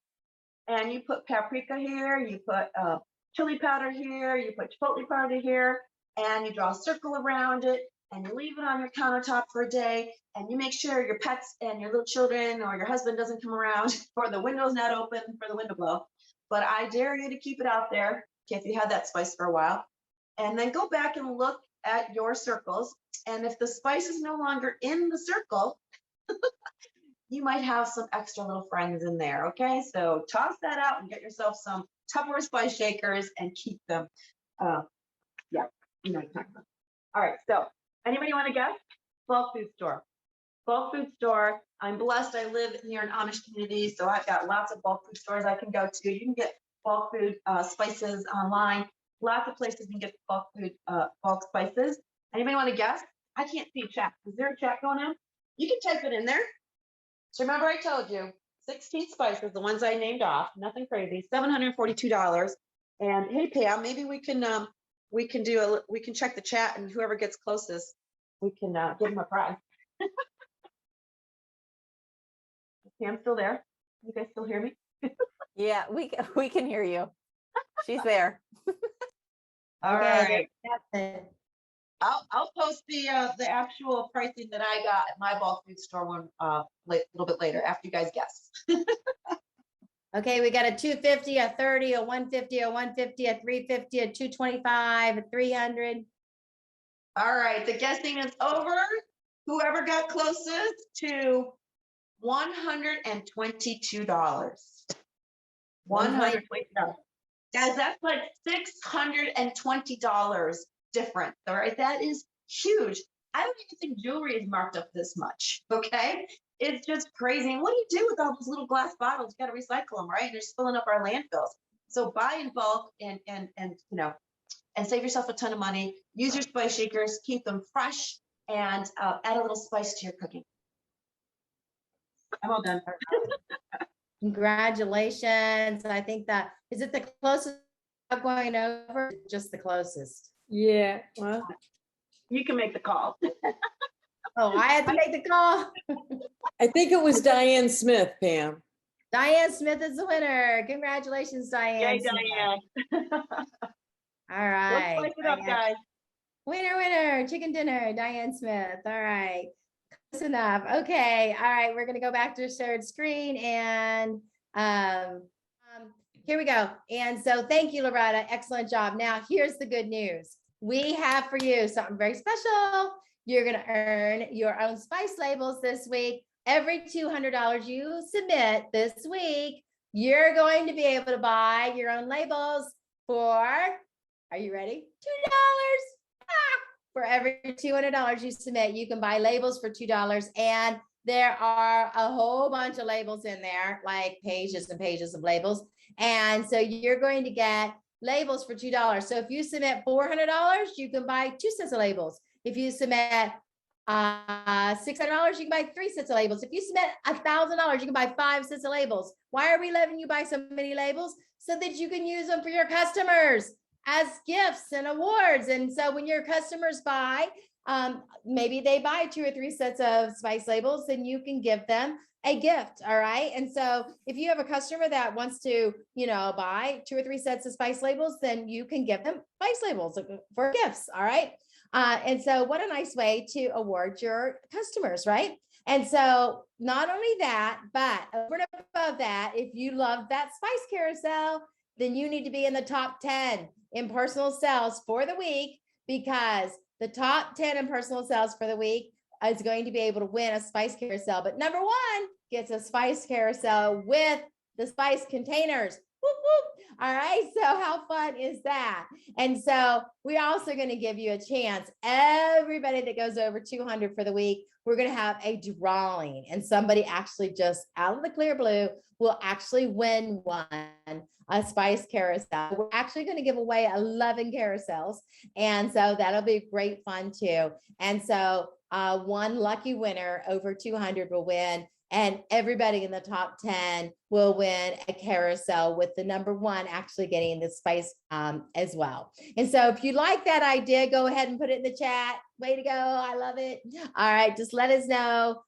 and you put paprika here, you put chili powder here, you put chipotle powder here, and you draw a circle around it and you leave it on your countertop for a day, and you make sure your pets and your little children or your husband doesn't come around or the window's not open for the wind to blow. But I dare you to keep it out there, okay, if you had that spice for a while. And then go back and look at your circles. And if the spice is no longer in the circle, you might have some extra little friends in there, okay? So toss that out and get yourself some Tupperware spice shakers and keep them. Yeah, you know what I'm talking about. All right, so anybody want to guess? Bulk food store. Bulk food store. I'm blessed. I live near an Amish community, so I've got lots of bulk food stores I can go to. You can get bulk food spices online. Lots of places you can get bulk food bulk spices. Anybody want to guess? I can't see chat. Is there a chat going on? You can type it in there. So remember, I told you 16 spices, the ones I named off. Nothing crazy. $742. And hey, Pam, maybe we can check the chat, and whoever gets closest, we can give them a prize. Pam still there? You guys still hear me? Yeah, we can hear you. She's there. All Okay, right. I'll post the actual pricing that I got at my bulk food store one a little bit later after you guys guess. Okay, we got a 250, a 30, a 150, a 150, a 350, a 225, a 300. All right, the guessing is over. Whoever got closest to $122. $122. Guys, that's like $620 difference. All right, that is huge. I don't even think jewelry is marked up this much. Okay, it's just crazy. And what do you do with all those little glass bottles? You got to recycle them, right? They're just filling up our landfills. So buy in bulk and save yourself a ton of money. Use your spice shakers, keep them fresh, and add a little spice to your cooking. I'm all done. Congratulations. I think that, is it the closest I'm going over? Just the closest. Yeah, well, You can make the call. Oh, I had to make the call. I think it was Diane Smith, Pam. Diane Smith is the winner. Congratulations, Diane. Yay, Smith. Diane. All right. Let's spice it up, Diane. guys. Winner, chicken dinner, Diane Smith. All right. Close enough. Okay. All right. We're going to go back to the shared screen, and Here we go. And so thank you, Loretta. Excellent job. Now, here's the good news. We have for you something very special. You're going to earn your own spice labels this week. Every $200 you submit this week, you're going to be able to buy your own labels for, are you ready? $2. For every $200 you submit, you can buy labels for $2. And there are a whole bunch of labels in there, like pages and pages of labels. And so you're going to get labels for $2. So if you submit $400, you can buy 2 sets of labels. If you submit $600, you can buy 3 sets of labels. If you submit $1,000, you can buy 5 sets of labels. Why are we letting you buy so many labels? So that you can use them for your customers as gifts and awards. And so when your customers buy, maybe they buy 2 or 3 sets of spice labels, then you can give them a gift. All right. And so if you have a customer that wants to, buy 2 or 3 sets of spice labels, then you can give them spice labels for gifts. All right. And so what a nice way to award your customers, right? And so not only that, but over and above that, if you love that spice carousel, then you need to be in the top 10 in personal sales for the week, because the top 10 in personal sales for the week is going to be able to win a spice carousel. But number 1 gets a spice carousel with the spice containers. Whoop, whoop. All right. So how fun is that? And so we're also going to give you a chance. Everybody that goes over 200 for the week, we're going to have a drawing, and somebody actually just out of the clear blue will actually win a spice carousel. We're actually going to give away 11 carousels. And so that'll be great fun too. And so one lucky winner over 200 will win, and everybody in the top 10 will win a carousel, with the number 1 actually getting the spice as well. And so if you like that idea, go ahead and put it in the chat. Way to go. I love it. All right. Just let us know.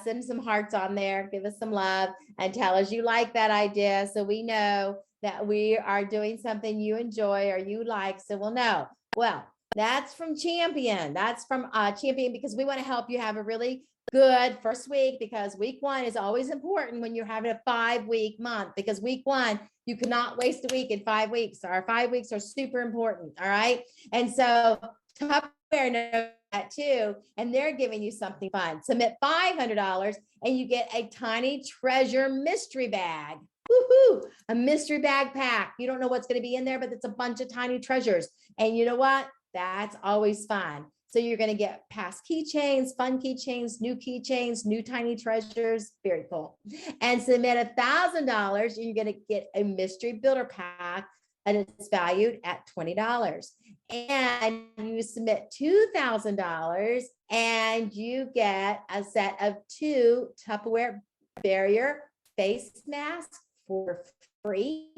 Send some hearts on there. Give us some love and tell us you like that idea, so we know that we are doing something you enjoy or you like, so we'll know. Well, that's from Champion. That's from Champion, because we want to help you have a really good first week, because week 1 is always important when you're having a 5-week month, because week 1, you cannot waste a week in 5 weeks. Our 5 weeks are super important. All right. And so Tupperware knows that too, and they're giving you something fun. Submit $500 and you get a tiny treasure mystery bag. Woohoo! A mystery bag pack. You don't know what's going to be in there, but it's a bunch of tiny treasures. And you know what? That's always fun. So you're going to get past keychains, fun keychains, new tiny treasures. Very cool. And submit $1,000, you're going to get a mystery builder pack, and it's valued at $20. And you submit $2,000 and you get a set of 2 Tupperware barrier face masks for free.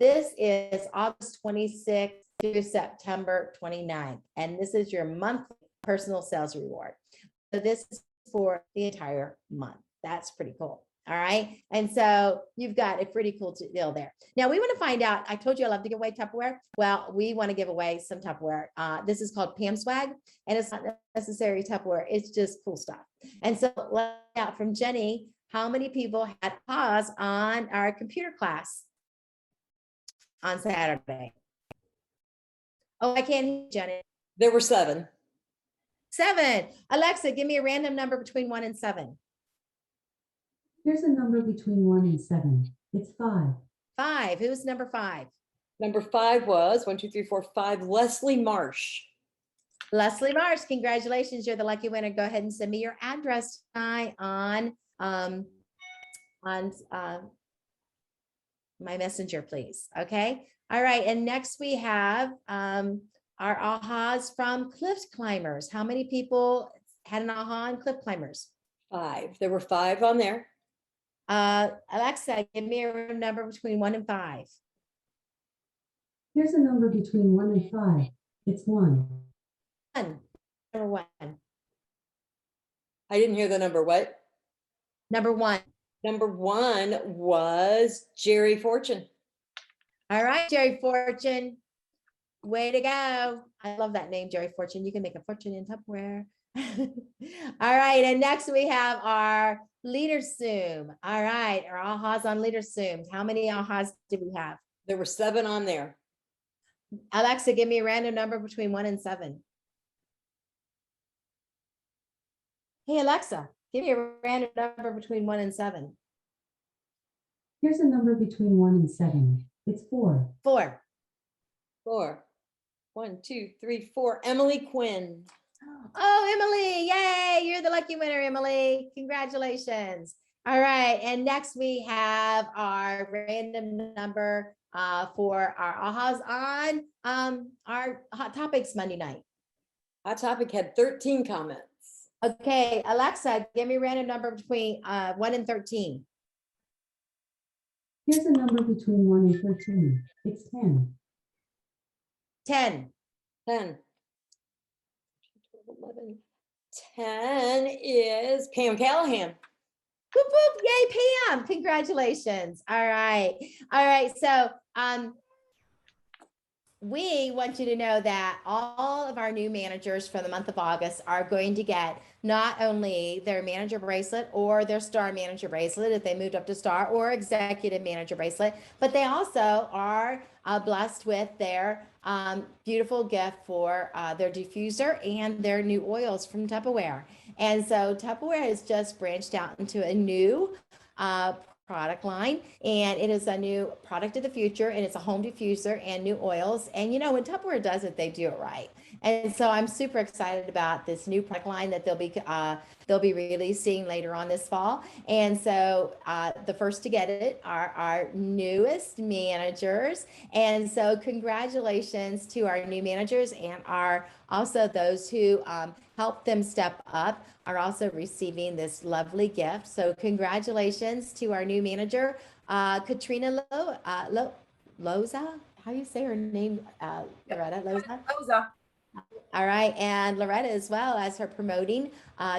This is August 26th through September 29th. And this is your monthly personal sales reward. So this is for the entire month. That's pretty cool. All right. And so you've got a pretty cool deal there. Now we want to find out, I told you I love to give away Tupperware. Well, we want to give away some Tupperware. This is called Pam Swag, and it's not necessarily Tupperware. It's just cool stuff. And so let's find out from Jenny, how many people had pause on our computer class on Saturday? Oh, I can't hear you, Jenny. There were 7. 7. Alexa, give me a random number between 1 and 7. Here's a number between 1 and 7. It's 5. 5. Who's number 5? Number 5 was 1, 2, 3, 4, 5. Leslie Marsh. Leslie Marsh, congratulations. You're the lucky winner. Go ahead and send me your address on my messenger, please. Okay. All right. And next we have our ahas from Cliff Climbers. How many people had an aha on Cliff Climbers? 5. There were 5 on there. Alexa, give me a number between 1 and 5. Here's a number between 1 and 5. It's 1. 1. Number 1. I didn't hear the number. What? Number 1. Number 1 was Jerry Fortune. All right, Jerry Fortune. Way to go. I love that name, Jerry Fortune. You can make a fortune in Tupperware. All right, and next we have our leader Zoom. All right, our ahas on leader Zoom. How many ahas do we have? There were 7 on there. Alexa, give me a random number between 1 and 7. Hey, Alexa, give me a random number between 1 and 7. Here's a number between 1 and 7. It's 4. 4. 4. 1, 2, 3, 4. Emily Quinn. Oh, Emily, yay, you're the lucky winner, Emily. Congratulations. All right, and next we have our random number for our ahas on our Hot Topics Monday night. Hot Topic had 13 comments. Okay, Alexa, give me a random number between 1 and 13. Here's a number between 1 and 13. It's 10. 10. 10. 11. 10 is Pam Callahan. Whoop, whoop, yay, Pam. Congratulations. All right. All right. So we want you to know that all of our new managers for the month of August are going to get not only their manager bracelet or their star manager bracelet if they moved up to star, or executive manager bracelet, but they also are blessed with their beautiful gift for their diffuser and their new oils from Tupperware. And so Tupperware has just branched out into a new product line, and it is a new product of the future, and it's a home diffuser and new oils. And you know, when Tupperware does it, they do it right. And so I'm super excited about this new product line that they'll be releasing later on this fall. And so the first to get it are our newest managers. And so congratulations to our new managers, and our also those who helped them step up are also receiving this lovely gift. So congratulations to our new manager, Katrina Loza. How do you say her name, Loretta? Loza? Rosa. All right, and Loretta as well as her promoting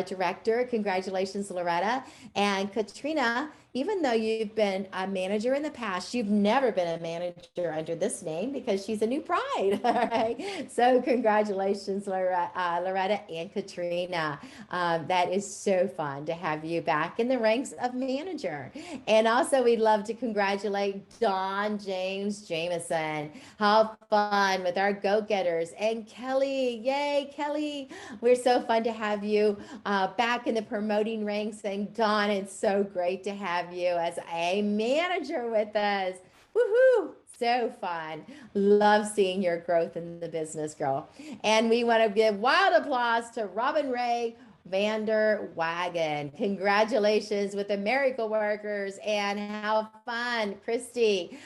director. Congratulations, Loretta. And Katrina, even though you've been a manager in the past, you've never been a manager under this name because she's a new bride. All right, so congratulations, Loretta and Katrina. That is so fun to have you back in the ranks of manager. And also, we'd love to congratulate Don James Jameson. How fun with our go-getters. And Kelly, yay, Kelly. We're so fun to have you back in the promoting ranks. And Don, it's so great to have you as a manager with us. Woohoo! So fun. Love seeing your growth in the business, girl. And we want to give wild applause to Robin Ray Vander Wagon. Congratulations with the Miracle Workers, and how fun, Christy.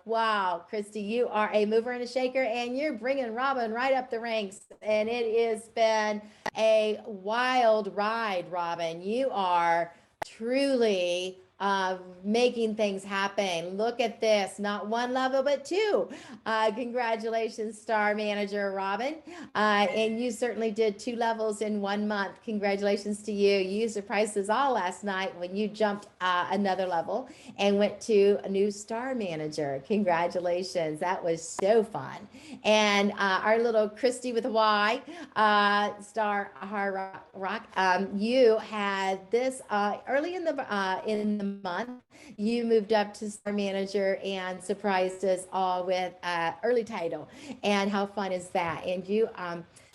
Wow, Christy, you are a mover and a shaker, and you're bringing Robin right up the ranks. And it has been a wild ride, Robin. You are truly making things happen. Look at this, not one level, but 2. Congratulations, star manager Robin. And you certainly did 2 levels in 1 month. Congratulations to you. You surprised us all last night when you jumped another level and went to a new star manager. Congratulations. That was so fun. And our little Christy with a Y, star Hard Rock, you had this early in the month. You moved up to star manager and surprised us all with early title. And how fun is that? And you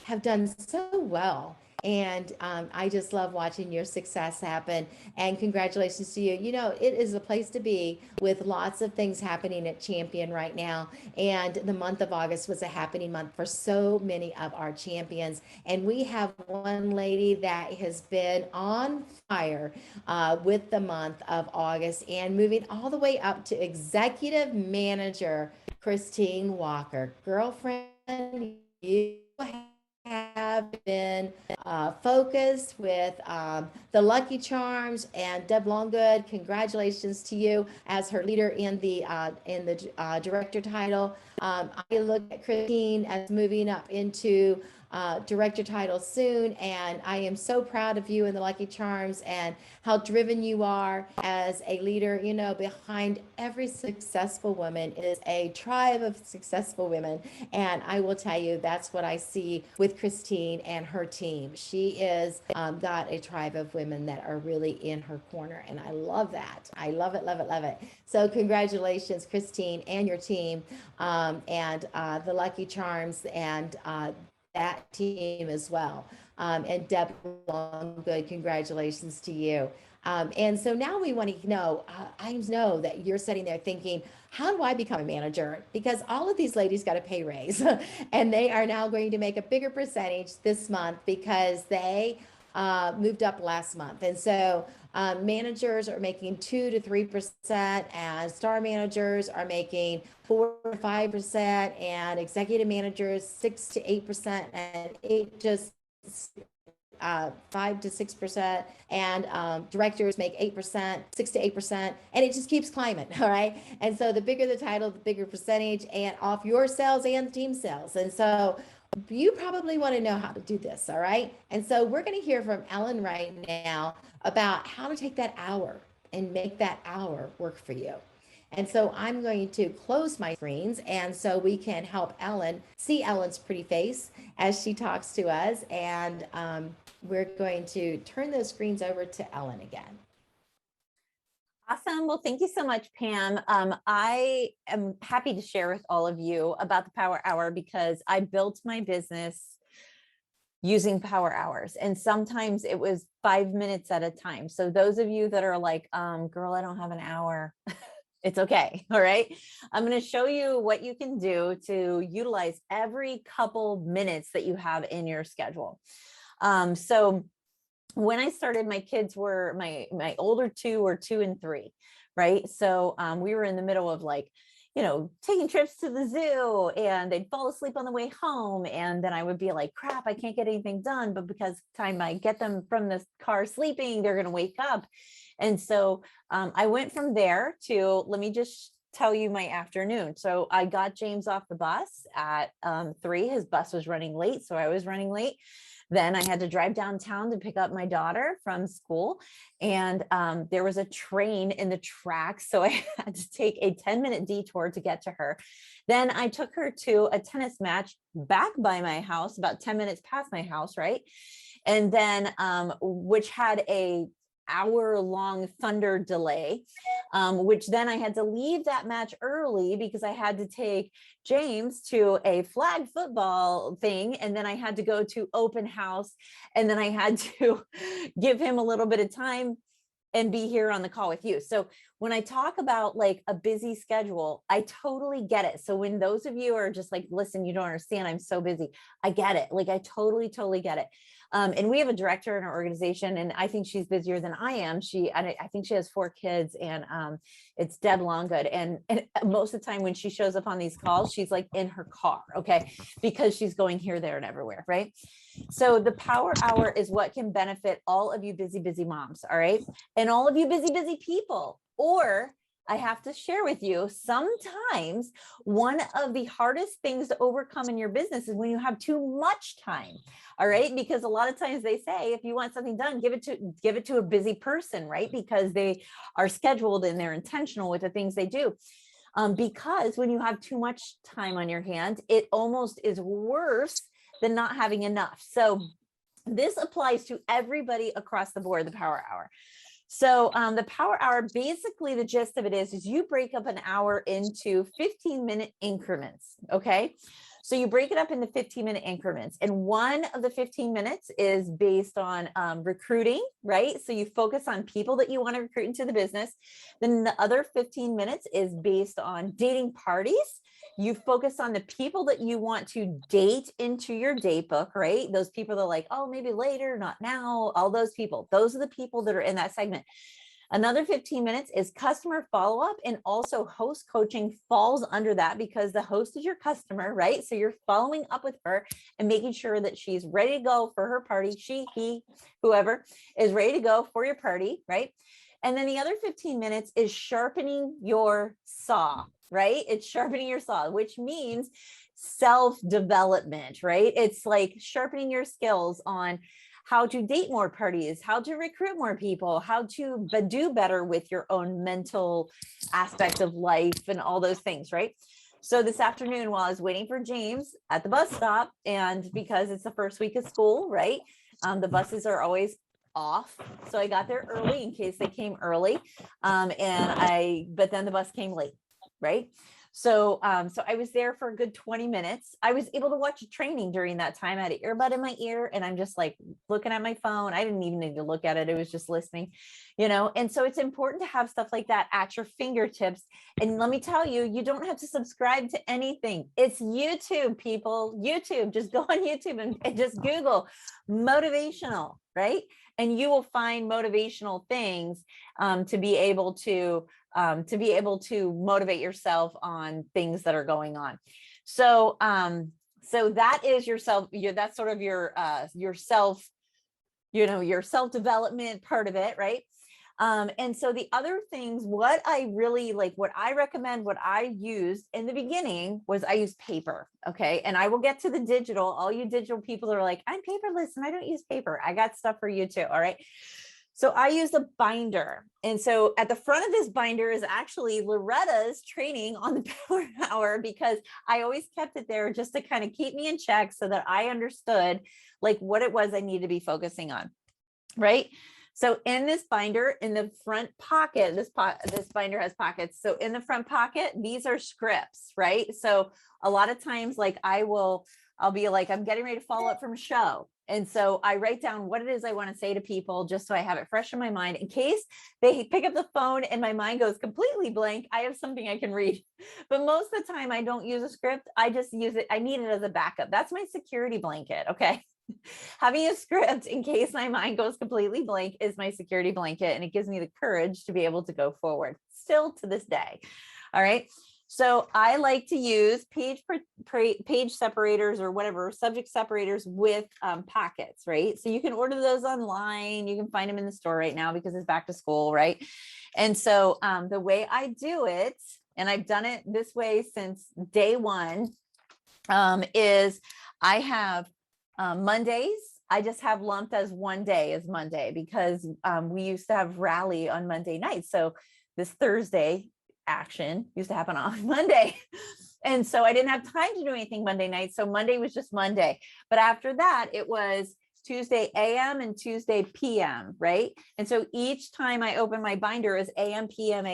have done so well. And I just love watching your success happen. And congratulations to you. You know, it is a place to be with lots of things happening at Champion right now. And the month of August was a happening month for so many of our champions. And we have one lady that has been on fire with the month of August and moving all the way up to executive manager, Christine Walker. Girlfriend, you have been focused with the Lucky Charms, and Deb Longgood, congratulations to you as her leader in the director title. I look at Christine as moving up into direct your title soon. And I am so proud of you and the Lucky Charms and how driven you are as a leader. You know, behind every successful woman is a tribe of successful women. And I will tell you, that's what I see with Christine and her team. She is got a tribe of women that are really in her corner. And I love that. I love it, love it, love it. So congratulations, Christine and your team, and the Lucky Charms, and that team as well. And Deb Longgood, congratulations to you. And so now we want to know, I know that you're sitting there thinking, how do I become a manager? Because all of these ladies got a pay raise and they are now going to make a bigger percentage this month because they moved up last month. And so managers are making 2 to 3%, and star managers are making 4 to 5%, and executive managers 6 to 8%, and 5 to 6%, and directors make 8%, 6 to 8%, and it just keeps climbing. All right. And so the bigger the title, the bigger percentage, and off your sales and the team sales. And so you probably want to know how to do this. All right. And so we're going to hear from Ellen right now about how to take that hour and make that hour work for you. And so I'm going to close my screens, and so we can help Ellen see Ellen's pretty face as she talks to us. And we're going to turn those screens over to Ellen again. Awesome. Well, thank you so much, Pam. I am happy to share with all of you about the Power Hour because I built my business using Power Hours, and sometimes it was 5 minutes at a time. So those of you that are like, girl, I don't have an hour, it's okay. All right. I'm going to show you what you can do to utilize every couple minutes that you have in your schedule. So when I started, my kids were my older two were 2 and 3. Right. So we were in the middle of like, you know, taking trips to the zoo, and they'd fall asleep on the way home. And then I would be like, crap, I can't get anything done. But because the time I get them from the car sleeping, they're going to wake up. And so I went from there to, let me just tell you my afternoon. So I got James off the bus at 3. His bus was running late, so I was running late. Then I had to drive downtown to pick up my daughter from school. And there was a train in the tracks, so I had to take a 10-minute detour to get to her. Then I took her to a tennis match back by my house, about 10 minutes past my house, right? And then, which had a hour-long thunder delay, which then I had to leave that match early because I had to take James to a flag football thing, and then I had to go to open house, and then I had to give him a little bit of time and be here on the call with you. So when I talk about like a busy schedule, I totally get it. So when those of you are just like, listen, you don't understand, I'm so busy, I get it. Like I totally get it. And we have a director in our organization, and I think she's busier than I am. I think she has 4 kids, and it's Deb Longgood. And most of the time when she shows up on these calls, she's like in her car, okay, because she's going here, there, and everywhere, right? So the Power Hour is what can benefit all of you busy moms, all right? And all of you busy people. Or I have to share with you, sometimes one of the hardest things to overcome in your business is when you have too much time. All right. Because a lot of times they say, if you want something done, give it to a busy person, right? Because they are scheduled and they're intentional with the things they do. Because when you have too much time on your hands, it almost is worse than not having enough. So this applies to everybody across the board, the Power Hour. So the Power Hour, basically the gist of it is you break up an hour into 15-minute increments. Okay. So you break it up into 15-minute increments, and one of the 15 minutes is based on recruiting, right? So you focus on people that you want to recruit into the business. Then the other 15 minutes is based on dating parties. You focus on the people that you want to date into your date book, right? Those people that are like, oh, maybe later, not now, all those people. Those are the people that are in that segment. Another 15 minutes is customer follow-up, and also host coaching falls under that because the host is your customer, right? So you're following up with her and making sure that she's ready to go for her party. She, he, whoever is ready to go for your party, right? And then the other 15 minutes is sharpening your saw, right? It's sharpening your saw, which means self-development, right? It's like sharpening your skills on how to date more parties, how to recruit more people, how to do better with your own mental aspect of life and all those things, right? So this afternoon, while I was waiting for James at the bus stop, and because it's the first week of school, right? The buses are always off. So I got there early in case they came early. But then the bus came late, right? So I was there for a good 20 minutes. I was able to watch a training during that time. I had an earbud in my ear and I'm just like looking at my phone. I didn't even need to look at it. It was just listening, and so it's important to have stuff like that at your fingertips. And let me tell you, you don't have to subscribe to anything. It's YouTube, people. YouTube, just go on YouTube and just Google motivational, right? And you will find motivational things to be able to motivate yourself on things that are going on. So that is yourself. That's sort of your self, your self-development part of it, right? And so the other things, what I really like, what I recommend, what I used in the beginning was I use paper. Okay. And I will get to the digital. All you digital people are like, I'm paperless and I don't use paper. I got stuff for you too. All right. So I use a binder. And so at the front of this binder is actually Loretta's training on the Power Hour, because I always kept it there just to kind of keep me in check so that I understood like what it was I needed to be focusing on. Right. So in this binder, in the front pocket, this binder has pockets. So in the front pocket, these are scripts, right? So a lot of times, like I'll be like, I'm getting ready to follow up from a show. And so I write down what it is I want to say to people, just so I have it fresh in my mind in case they pick up the phone and my mind goes completely blank. I have something I can read. But most of the time I don't use a script. I just use it. I need it as a backup. That's my security blanket. Okay. Having a script in case my mind goes completely blank is my security blanket. And it gives me the courage to be able to go forward still to this day. All right. So I like to use page separators or whatever, subject separators with pockets, right? So you can order those online. You can find them in the store right now because it's back to school, right? And so the way I do it, and I've done it this way since day one, is I have Mondays. I just have lumped as one day as Monday because we used to have rally on Monday night. So this Thursday action used to happen on Monday. And so I didn't have time to do anything Monday night. So Monday was just Monday. But after that, it was Tuesday AM and Tuesday PM, right? And so each time I open my binder is AM, PM,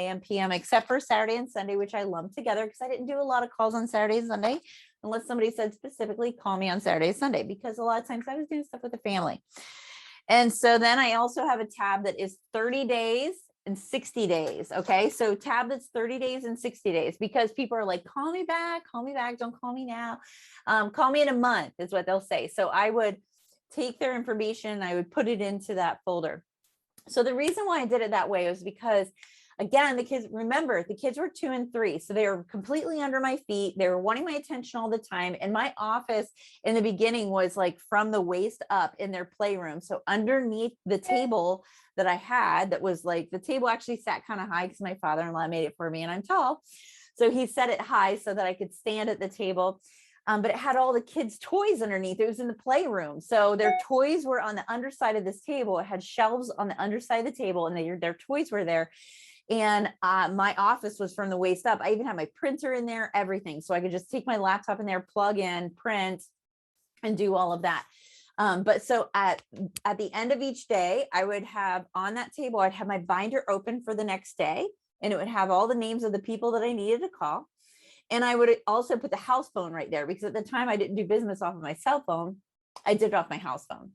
except for Saturday and Sunday, which I lumped together because I didn't do a lot of calls on Saturday and Sunday, unless somebody said specifically, call me on Saturday, Sunday, because a lot of times I was doing stuff with the family. And so then I also have a tab that is 30 days and 60 days. Okay. So tab that's 30 days and 60 days, because people are like, call me back, don't call me now. Call me in a month is what they'll say. So I would take their information, I would put it into that folder. So the reason why I did it that way was because, again, the kids were 2 and 3. So they were completely under my feet. They were wanting my attention all the time. And my office in the beginning was like from the waist up in their playroom. So underneath the table that I had, that was like, the table actually sat kind of high because my father-in-law made it for me and I'm tall. So he set it high so that I could stand at the table. But it had all the kids' toys underneath. It was in the playroom. So their toys were on the underside of this table. It had shelves on the underside of the table and their toys were there. And my office was from the waist up. I even had my printer in there, everything. So I could just take my laptop in there, plug in, print, and do all of that. But so at the end of each day, I would have on that table, I'd have my binder open for the next day, and it would have all the names of the people that I needed to call. And I would also put the house phone right there, because at the time I didn't do business off of my cell phone. I did it off my house phone.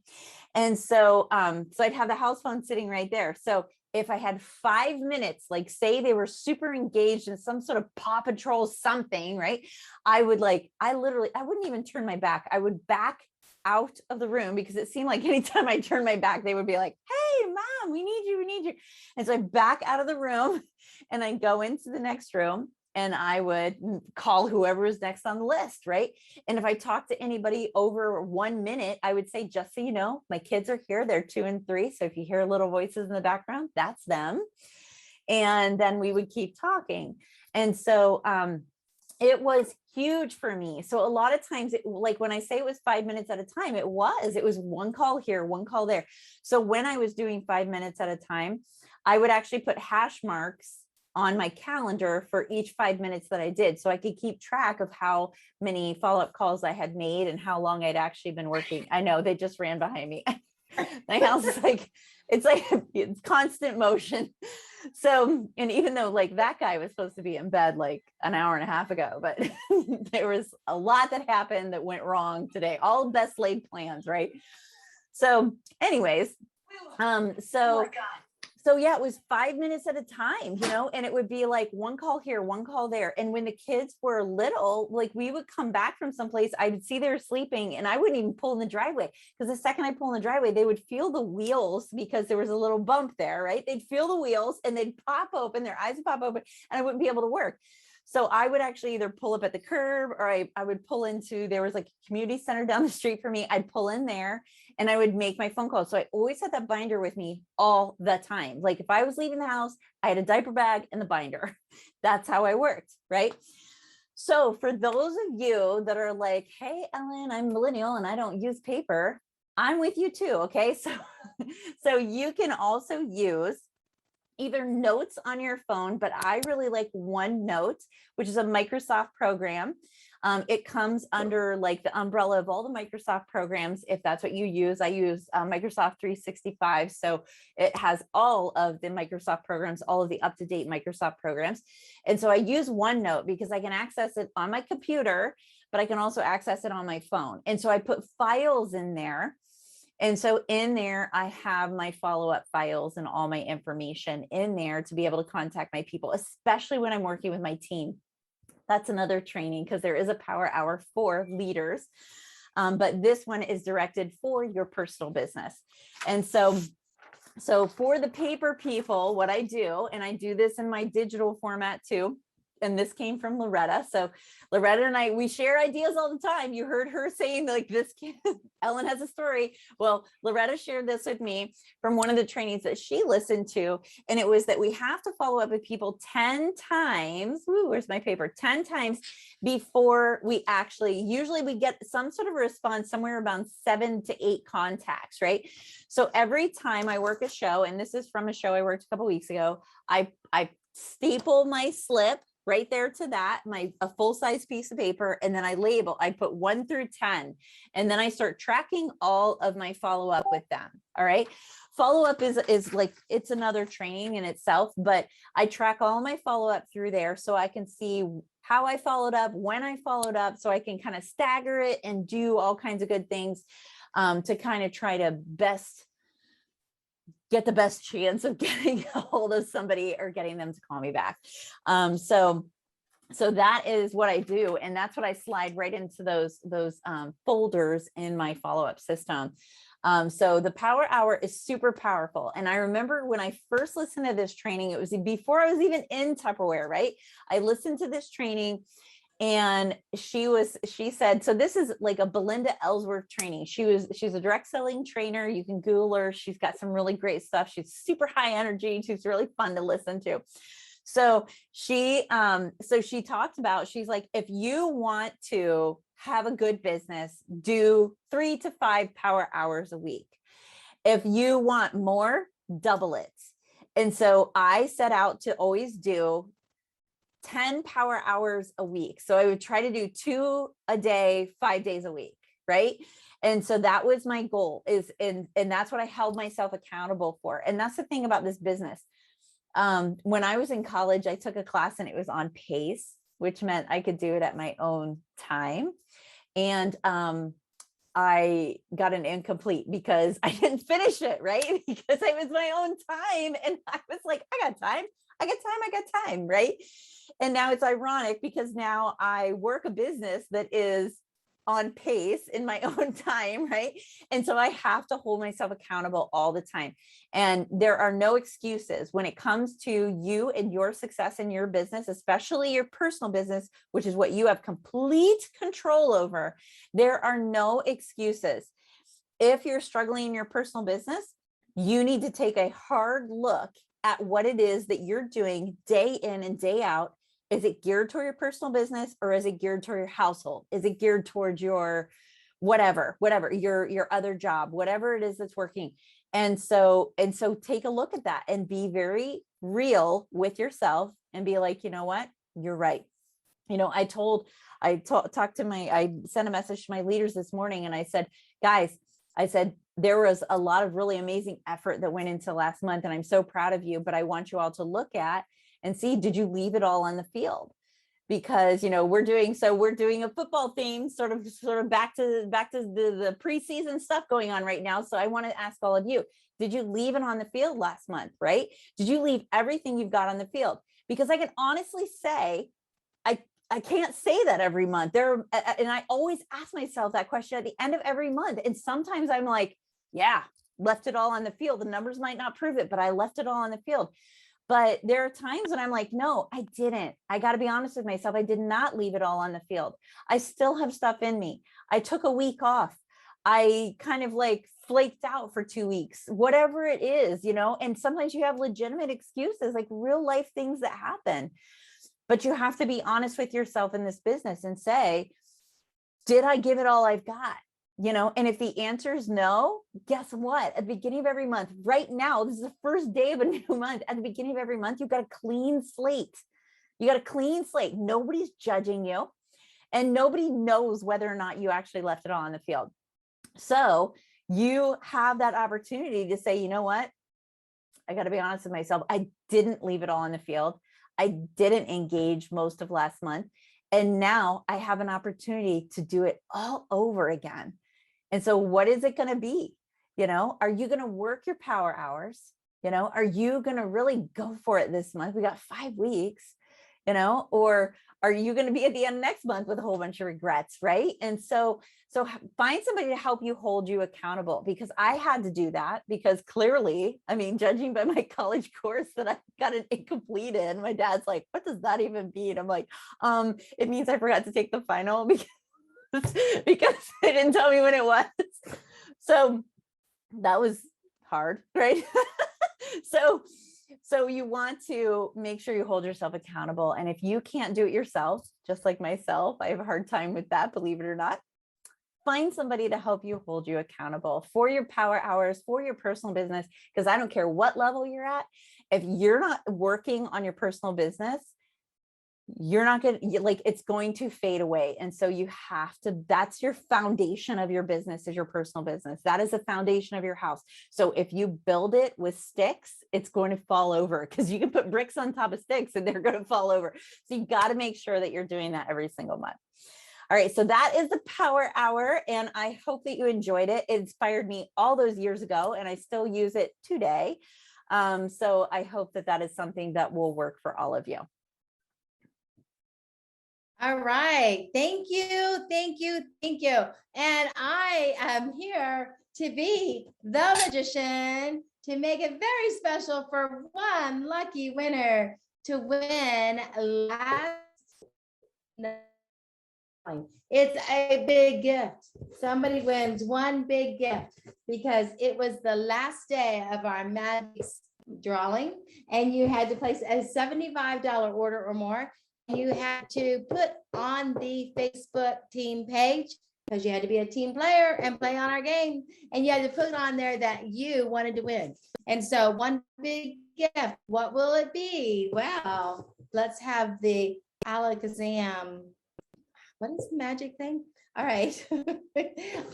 And so, so I'd have the house phone sitting right there. So if I had 5 minutes, like say they were super engaged in some sort of Paw Patrol something, right? I wouldn't even turn my back. I would back out of the room, because it seemed like anytime I turned my back, they would be like, hey, Mom, we need you. And so I back out of the room and I go into the next room. And I would call whoever was next on the list, right? And if I talked to anybody over 1 minute, I would say, just so you know, my kids are here. They're 2 and 3. So if you hear little voices in the background, that's them. And then we would keep talking. And so it was huge for me. So a lot of times, like when I say it was 5 minutes at a time, it was one call here, one call there. So when I was doing 5 minutes at a time, I would actually put hash marks on my calendar for each 5 minutes that I did. So I could keep track of how many follow-up calls I had made and how long I'd actually been working. I know they just ran behind me. My house is like, it's constant motion. So, and even though like that guy was supposed to be in bed like an hour and a half ago, but there was a lot that happened that went wrong today, all best laid plans, right? So anyways, so yeah, it was 5 minutes at a time, and it would be like one call here, one call there. And when the kids were little, like we would come back from someplace, I would see they were sleeping and I wouldn't even pull in the driveway, because the second I pull in the driveway, they would feel the wheels because there was a little bump there, right? They'd feel the wheels and they'd pop open, their eyes would pop open, and I wouldn't be able to work. So I would actually either pull up at the curb, or I would pull into, there was like a community center down the street for me. I'd pull in there and I would make my phone call. So I always had that binder with me all the time. Like if I was leaving the house, I had a diaper bag and the binder. That's how I worked, right? So for those of you that are like, hey, Ellen, I'm millennial and I don't use paper, I'm with you too, okay? So you can also use either notes on your phone, but I really like OneNote, which is a Microsoft program. It comes under like the umbrella of all the Microsoft programs. If that's what you use, I use Microsoft 365. So it has all of the Microsoft programs, all of the up-to-date Microsoft programs. And so I use OneNote because I can access it on my computer, but I can also access it on my phone. And so I put files in there. And so in there, I have my follow-up files and all my information in there to be able to contact my people, especially when I'm working with my team. That's another training, because there is a power hour for leaders, but this one is directed for your personal business. And so for the paper people, what I do, and I do this in my digital format too, and this came from Loretta. So Loretta and I, we share ideas all the time. You heard her saying like this, Ellen has a story. Well, Loretta shared this with me from one of the trainings that she listened to. And it was that we have to follow up with people 10 times. Ooh, where's my paper? 10 times before we usually we get some sort of response somewhere around 7 to 8 contacts, right? So every time I work a show, and this is from a show I worked a couple weeks ago, I staple my slip right there to that, a full-size piece of paper, and then I put 1 through 10, and then I start tracking all of my follow-up with them. All right. Follow-up is like, it's another training in itself, but I track all my follow-up through there so I can see how I followed up, when I followed up, so I can kind of stagger it and do all kinds of good things to kind of try to get the best chance of getting a hold of somebody or getting them to call me back. So that is what I do. And that's what I slide right into those folders in my follow-up system. So the power hour is super powerful. And I remember when I first listened to this training, it was before I was even in Tupperware, right? I listened to this training, and she said, so this is like a Belinda Ellsworth training. She's a direct selling trainer. You can Google her. She's got some really great stuff. She's super high energy. She's really fun to listen to. So she talked about, she's like, if you want to have a good business, do 3 to 5 power hours a week. If you want more, double it. And so I set out to always do 10 power hours a week. So I would try to do 2 a day, 5 days a week. Right. And so that was my goal and that's what I held myself accountable for. And that's the thing about this business. When I was in college, I took a class and it was on pace, which meant I could do it at my own time. And, I got an incomplete because I didn't finish it, right? Because it was my own time. And I was like, I got time, right? And now it's ironic because now I work a business that is on pace in my own time, right? And so I have to hold myself accountable all the time. And there are no excuses when it comes to you and your success in your business, especially your personal business, which is what you have complete control over. There are no excuses. If you're struggling in your personal business, you need to take a hard look at what it is that you're doing day in and day out Is it geared toward your personal business, or is it geared toward your household? Is it geared towards your whatever, your other job, whatever it is that's working? And so take a look at that and be very real with yourself and be like, you know what, you're right. You know, I sent a message to my leaders this morning and I said, guys, there was a lot of really amazing effort that went into last month, and I'm so proud of you, but I want you all to look at and see, did you leave it all on the field? Because, you know, we're doing a football theme, sort of back to the preseason stuff going on right now. So I want to ask all of you, did you leave it on the field last month, right? Did you leave everything you've got on the field? Because I can honestly say, I can't say that every month and I always ask myself that question at the end of every month. And sometimes I'm like, yeah, left it all on the field. The numbers might not prove it, but I left it all on the field. But there are times when I'm like, no, I didn't. I got to be honest with myself. I did not leave it all on the field. I still have stuff in me. I took a week off. I kind of like flaked out for 2 weeks, whatever it is, you know, and sometimes you have legitimate excuses, like real life things that happen. But you have to be honest with yourself in this business and say, did I give it all I've got? You know, and if the answer is no, guess what? At the beginning of every month, right now, this is the first day of a new month. At the beginning of every month, you've got a clean slate. You got a clean slate. Nobody's judging you, and nobody knows whether or not you actually left it all on the field. So you have that opportunity to say, you know what? I got to be honest with myself. I didn't leave it all on the field. I didn't engage most of last month. And now I have an opportunity to do it all over again. And so what is it going to be? You know, are you going to work your power hours? You know, are you going to really go for it this month? We got 5 weeks, you know, or are you going to be at the end of next month with a whole bunch of regrets? Right. And so find somebody to help you hold you accountable, because I had to do that, because clearly, I mean, judging by my college course that I got an incomplete in, my dad's like, what does that even mean? I'm like, it means I forgot to take the final because they didn't tell me when it was. So that was hard, right? So you want to make sure you hold yourself accountable. And if you can't do it yourself, just like myself, I have a hard time with that, believe it or not. Find somebody to help you hold you accountable for your power hours, for your personal business, because I don't care what level you're at. If you're not working on your personal business, you're not going to, like, it's going to fade away. And so you have to, that's your foundation of your business, is your personal business. That is the foundation of your house. So if you build it with sticks, it's going to fall over, because you can put bricks on top of sticks and they're going to fall over. So you got to make sure that you're doing that every single month. All right, so that is the Power Hour, and I hope that you enjoyed it. It inspired me all those years ago, and I still use it today. So I hope that that is something that will work for all of you. All right. Thank you. Thank you. Thank you. And I am here to be the magician to make it very special for one lucky winner to win last night. It's a big gift. Somebody wins one big gift because it was the last day of our magic drawing, and you had to place a $75 order or more. You had to put on the Facebook team page, because you had to be a team player and play on our game, and you had to put on there that you wanted to win. And so one big gift, what will it be? Well, let's have the Alakazam. What is the magic thing? All right.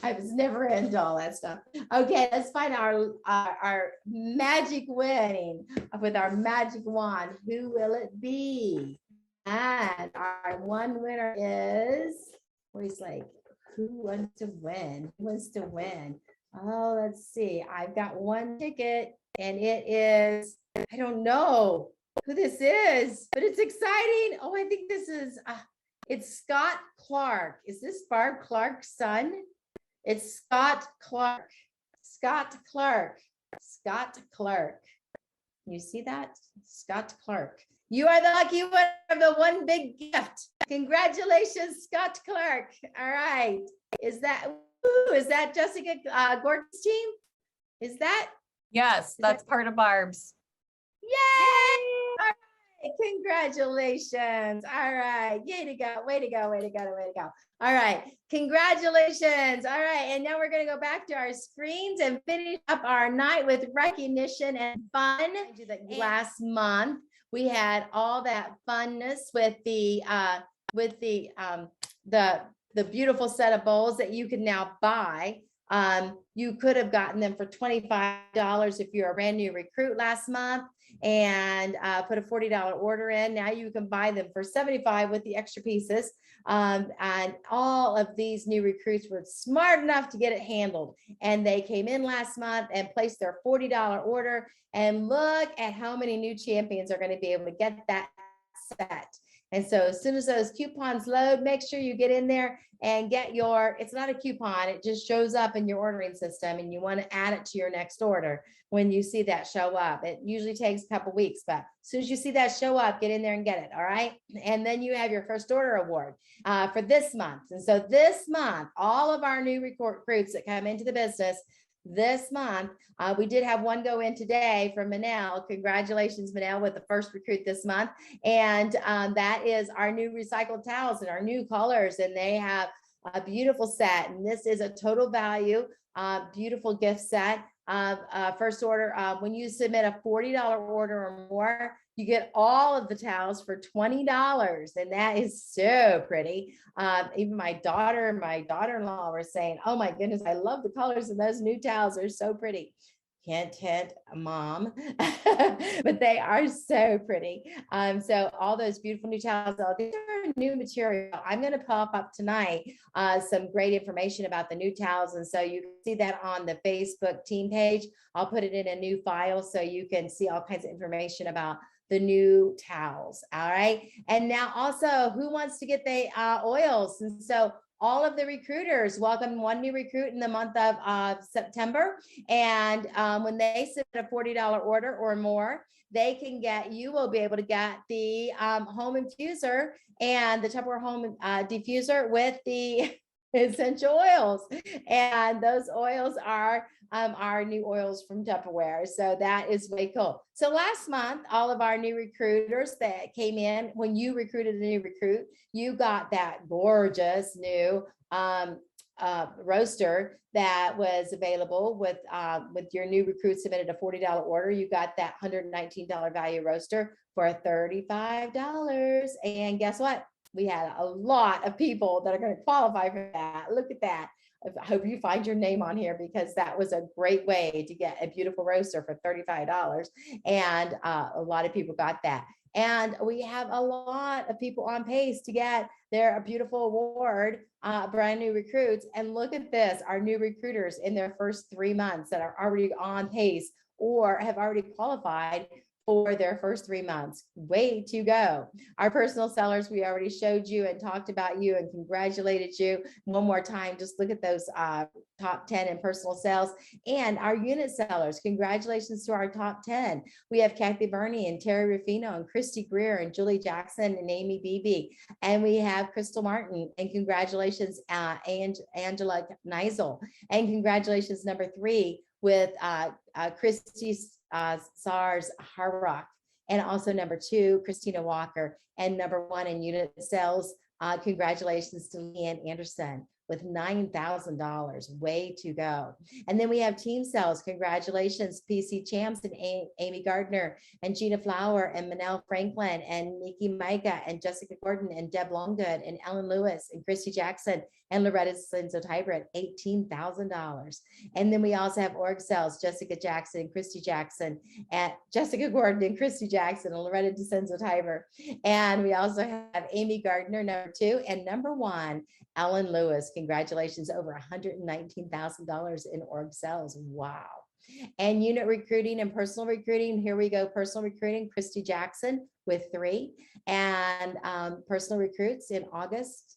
I was never into all that stuff. Okay, let's find our magic winning with our magic wand. Who will it be? And our one winner is, where's like, who wants to win? Who wants to win? Oh, let's see. I've got one ticket, and it is, I don't know who this is, but it's exciting. Oh, I think this is, it's Scott Clark. Is this Barb Clark's son? It's Scott Clark. Scott Clark. Scott Clark. You see that? Scott Clark. You are the lucky winner of the one big gift. Congratulations, Scott Clark. All right. Is that Jessica Gordon's team? Is that? Yes, that's part of Barb's. Yay! All right. Congratulations. All right. Yay to go. Way to go. Way to go. Way to go. All right. Congratulations. All right. And now we're going to go back to our screens and finish up our night with recognition and fun. Last month, we had all that funness with the beautiful set of bowls that you can now buy. You could have gotten them for $25 if you're a brand new recruit last month and put a $40 order in. Now you can buy them for $75 with the extra pieces. And all of these new recruits were smart enough to get it handled. And they came in last month and placed their $40 order. And look at how many new champions are going to be able to get that set. And so as soon as those coupons load, make sure you get in there and get it's not a coupon, it just shows up in your ordering system and you want to add it to your next order when you see that show up. It usually takes a couple weeks, but as soon as you see that show up, get in there and get it, all right? And then you have your first order award for this month. And so this month, all of our new recruits that come into the business this month, we did have one go in today from Manel. Congratulations, Manel, with the first recruit this month. And that is our new recycled towels and our new colors. And they have a beautiful set. And this is a total value, beautiful gift set. First order, when you submit a $40 order or more, you get all of the towels for $20. And that is so pretty. Even my daughter and my daughter-in-law were saying, oh my goodness, I love the colors and those new towels are so pretty. Hint, hint, mom, but they are so pretty. So all those beautiful new towels, these are new material. I'm going to pop up tonight some great information about the new towels. And so you can see that on the Facebook team page. I'll put it in a new file so you can see all kinds of information about the new towels. All right. And now also, who wants to get the oils? And so all of the recruiters welcome one new recruit in the month of September. And when they submit a $40 order or more, you will be able to get the home infuser and the Tupperware home diffuser with the essential oils. And those oils are our new oils from Tupperware. So that is way cool. So last month, all of our new recruiters that came in, when you recruited a new recruit, you got that gorgeous new roaster that was available with your new recruit submitted a $40 order. You got that $119 value roaster for $35. And guess what? We had a lot of people that are going to qualify for that. Look at that. I hope you find your name on here because that was a great way to get a beautiful roaster for $35. And a lot of people got that. And we have a lot of people on pace to get their beautiful award, brand new recruits. And look at this, our new recruiters in their first 3 months that are already on pace or have already qualified for their first 3 months. Way to go. Our personal sellers, we already showed you and talked about you and congratulated you. One more time, just look at those top 10 in personal sales. And our unit sellers, congratulations to our top 10. We have Kathy Burney and Terry Rufino and Christy Greer and Julie Jackson and Amy Beebe. And we have Crystal Martin and congratulations, Angela Neisel. And congratulations, number 3 with Christy SARS Harrock, and also number 2, Christina Walker, and number 1 in unit sales. Congratulations to Leanne Anderson with $9,000. Way to go. And then we have team sales. Congratulations, PC Champs and Amy Gardner and Gina Flower and Manel Franklin and Nikki Micah and Jessica Gordon and Deb Longgood and Ellen Lewis and Christy Jackson and Loretta Slinzo Hybrid, $18,000. And then we also have org sales, Jessica Jackson and Christy Jackson and Jessica Gordon and Christy Jackson and Loretta DeCenzo Tiber. And we also have Amy Gardner, number 2, and number 1, Ellen Lewis. Congratulations, over $119,000 in org sales. Wow. And unit recruiting and personal recruiting. Here we go. Personal recruiting, Christy Jackson with 3, and personal recruits in August.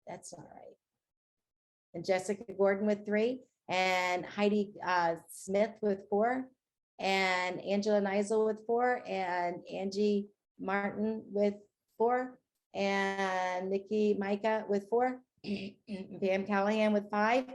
That's not right. And Jessica Gordon with 3, and Heidi Smith with 4, and Angela Neisel with 4, and Angie Martin with 4, and Nikki Micah with 4, Pam Callahan with 5,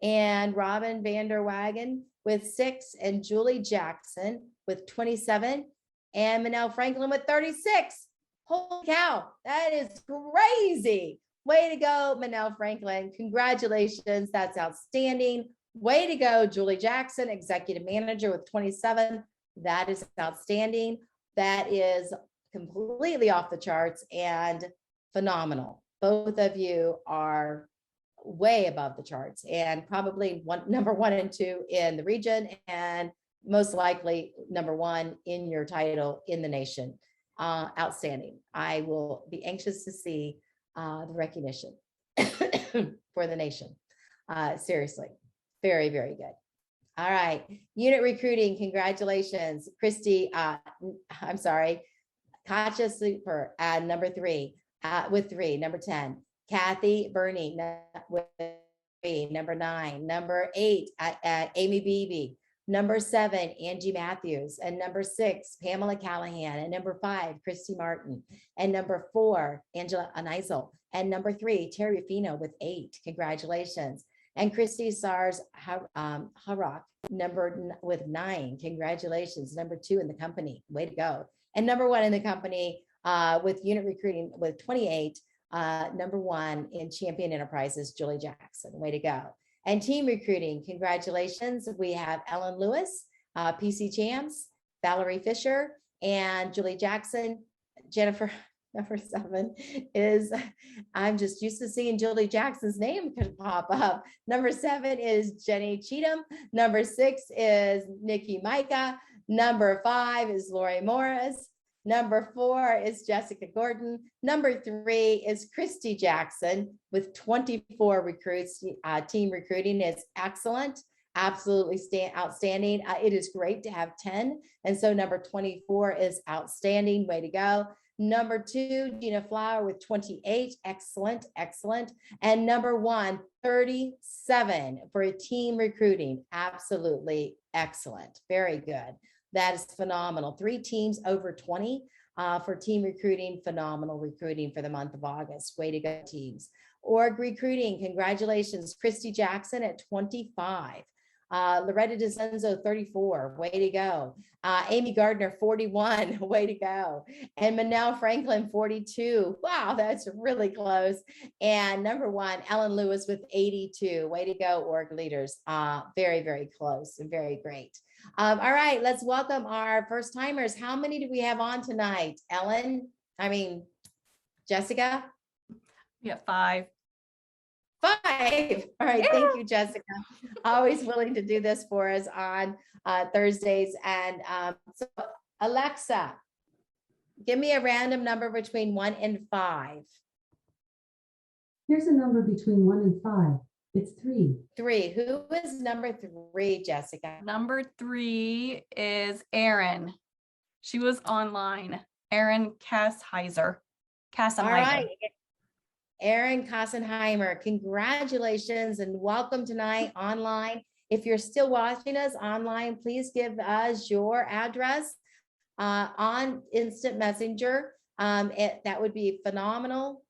and Robin Vander Wagen with 6, and Julie Jackson with 27, and Manel Franklin with 36. Holy cow, that is crazy. Way to go, Manel Franklin. Congratulations. That's outstanding. Way to go, Julie Jackson, executive manager with 27. That is outstanding. That is completely off the charts and phenomenal. Both of you are way above the charts and probably number 1 and 2 in the region, and most likely number 1 in your title in the nation. Outstanding. I will be anxious to see the recognition for the nation. Seriously, very, very good. All right, unit recruiting, congratulations. Christy, I'm sorry, Katja Super, number 3, with 3, number 10. Kathy Burney with 3, number 9. Number 8, Amy Beebe. Number 7, Angie Matthews. And number 6, Pamela Callahan. And number 5, Christy Martin. And number 4, Angela Anisel. And number 3, Terry Fino with 8. Congratulations. And Christy Sars Harrock, with 9. Congratulations. Number 2 in the company. Way to go. And number 1 in the company with unit recruiting with 28. Number 1 in Champion Enterprises, Julie Jackson. Way to go. And team recruiting, congratulations. We have Ellen Lewis, PC Champs, Valerie Fisher, and Julie Jackson. Jennifer, number 7 is, I'm just used to seeing Julie Jackson's name could pop up. Number 7 is Jenny Cheatham. Number 6 is Nikki Micah. Number 5 is Lori Morris. Number 4 is Jessica Gordon. Number 3 is Christy Jackson with 24 recruits. Team recruiting is excellent, absolutely outstanding. It is great to have 10. And so number 24 is outstanding. Way to go. Number 2, Gina Flower with 28. Excellent, excellent. And number 1, 37 for a team recruiting. Absolutely excellent. Very good. That is phenomenal. 3 teams over 20 for team recruiting. Phenomenal recruiting for the month of August. Way to go, teams. Org recruiting, congratulations. Christy Jackson at 25. Loretta DeCenzo, 34. Way to go. Amy Gardner, 41. Way to go. And Manel Franklin, 42. Wow, that's really close. And number 1, Ellen Lewis with 82. Way to go, org leaders. Very, very close and very great. All right, let's welcome our first timers. How many do we have on tonight? Jessica? Yeah, 5. 5. All right, Yeah. Thank you, Jessica. Always willing to do this for us on Thursdays. And so Alexa, give me a random number between 1 and 5. Here's a number between 1 and 5. It's 3. 3. Who is number 3, Jessica? Number 3 is Erin. She was online. Erin Kassheiser. All right. Erin Kassenheimer, congratulations and welcome tonight online. If you're still watching us online, please give us your address on Instant Messenger. That would be phenomenal.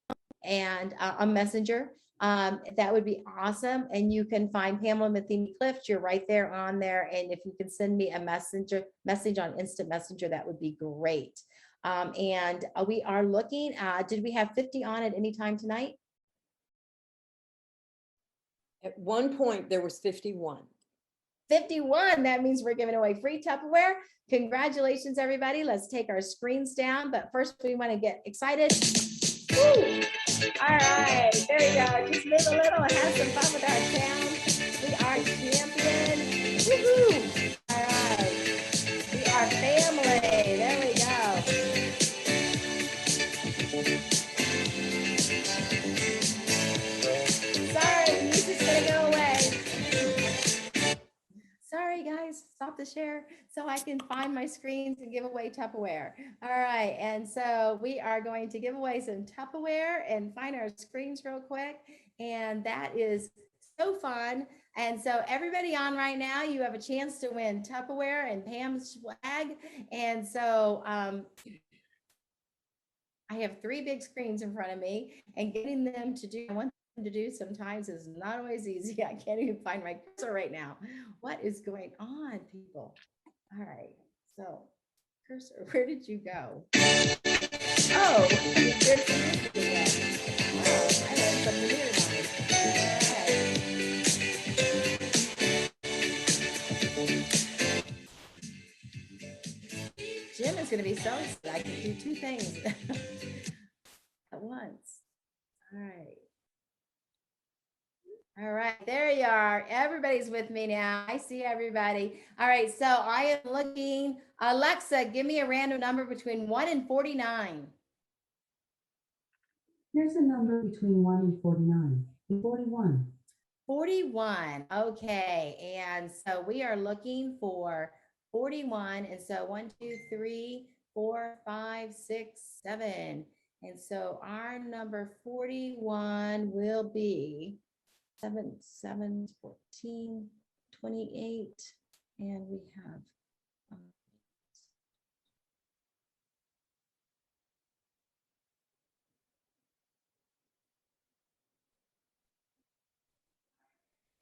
And on Messenger, that would be awesome. And you can find Pamela Matheny Clift. You're right there on there. And if you can send me a message on Instant Messenger, that would be great. And we are looking, did we have 50 on at any time tonight? At one point, there was 51. 51, that means we're giving away free Tupperware. Congratulations, everybody. Let's take our screens down. But first, we want to get excited. Woo! All right, there we go. Just move a little and have some fun with our sound. We are champion. Woohoo! All right, we are family. There we go. Sorry, the music's gonna go away. Sorry, guys, stop the share so I can find my screens and give away Tupperware. All right, and so we are going to give away some Tupperware and find our screens real quick. And that is so fun. And so everybody on right now, you have a chance to win Tupperware and Pam's swag. And so I have 3 big screens in front of me, and getting them to do one to do sometimes is not always easy. I can't even find my cursor right now. What is going on, people? All right, so Cursor, where did you go? Oh, there's something again. Wow, I learned something new tonight. Jim is going to be so excited. I can do two things at once. All right. All right, there you are. Everybody's with me now. I see everybody. All right, so I am looking. Alexa, give me a random number between 1 and 49. Here's a number between 1 and 49. 41. 41. Okay, and so we are looking for 41. And so 1, 2, 3, 4, 5, 6, 7. And so our number 41 will be 7, 7, 14, 28, and we have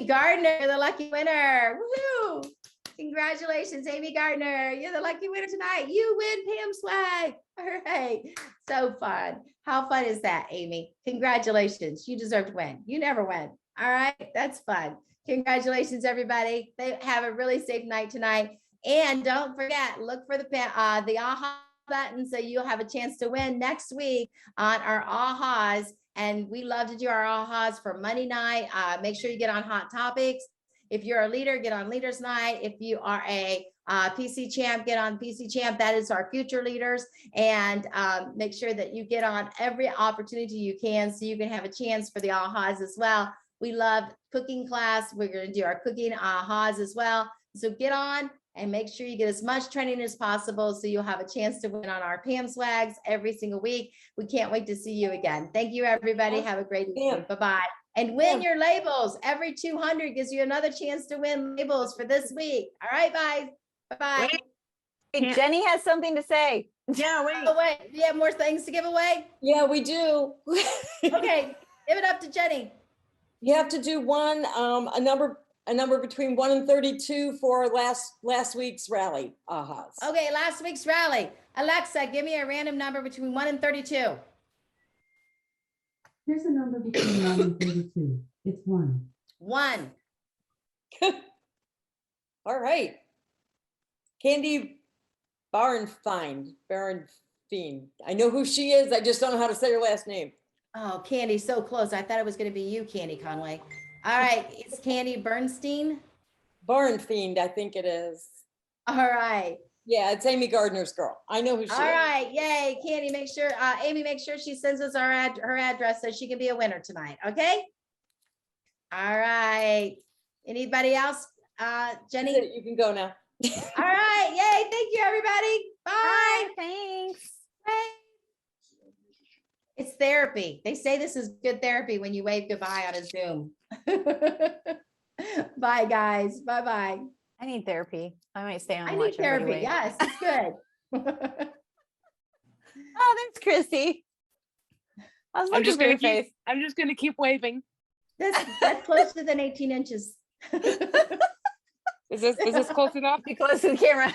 Gardner, you're the lucky winner. Woohoo! Congratulations, Amy Gardner. You're the lucky winner tonight. You win Pam swag. All right. So fun. How fun is that, Amy? Congratulations. You deserve to win. You never win. All right. That's fun. Congratulations, everybody. They have a really safe night tonight. And don't forget, look for the AHA button so you'll have a chance to win next week on our AHAs. And we love to do our AHAs for Monday night. Make sure you get on Hot Topics. If you're a leader, get on Leaders Night. If you are a PC Champ, get on PC Champ. That is our future leaders. And make sure that you get on every opportunity you can so you can have a chance for the AHAs as well. We love cooking class. We're going to do our cooking AHAs as well. So get on and make sure you get as much training as possible so you'll have a chance to win on our Pam swags every single week. We can't wait to see you again. Thank you, everybody. Have a great evening. Bye-bye. And win your labels. Every 200 gives you another chance to win labels for this week. All right, bye. Bye-bye. Hey, Jenny has something to say. Yeah, wait. Oh, wait. Do you have more things to give away? Yeah, we do. Okay. Give it up to Jenny. You have to do one, a number between 1 and 32 for last week's rally. Ahas. Okay, last week's rally. Alexa, give me a random number between 1 and 32. Here's a number between 1 and 32. It's 1. 1. All right. Candy Barenfein. I know who she is. I just don't know how to say her last name. Oh, Candy, so close. I thought it was going to be you, Candy Conway. All right, it's Candy Bernstein. Barenfein, I think it is. All right. Yeah, it's Amy Gardner's girl. I know who she is. All right, yay, Candy, make sure, Amy, make sure she sends us her address so she can be a winner tonight, okay? All right. Anybody else? Jenny? That's it, you can go now. All right, yay, thank you, everybody. Bye. Thanks. Bye. It's therapy. They say this is good therapy when you wave goodbye on a Zoom. Bye, guys. Bye-bye. I need therapy. I might stay on. I and need watch everybody therapy. wave. Yes, it's good. Oh, there's Chrissy. I was looking for your face. I'm just gonna keep waving. That's closer than 18 inches. Is this close enough? Be close to the camera.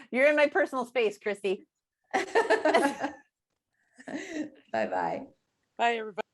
You're in my personal space, Christy. Bye-bye. Bye, everybody.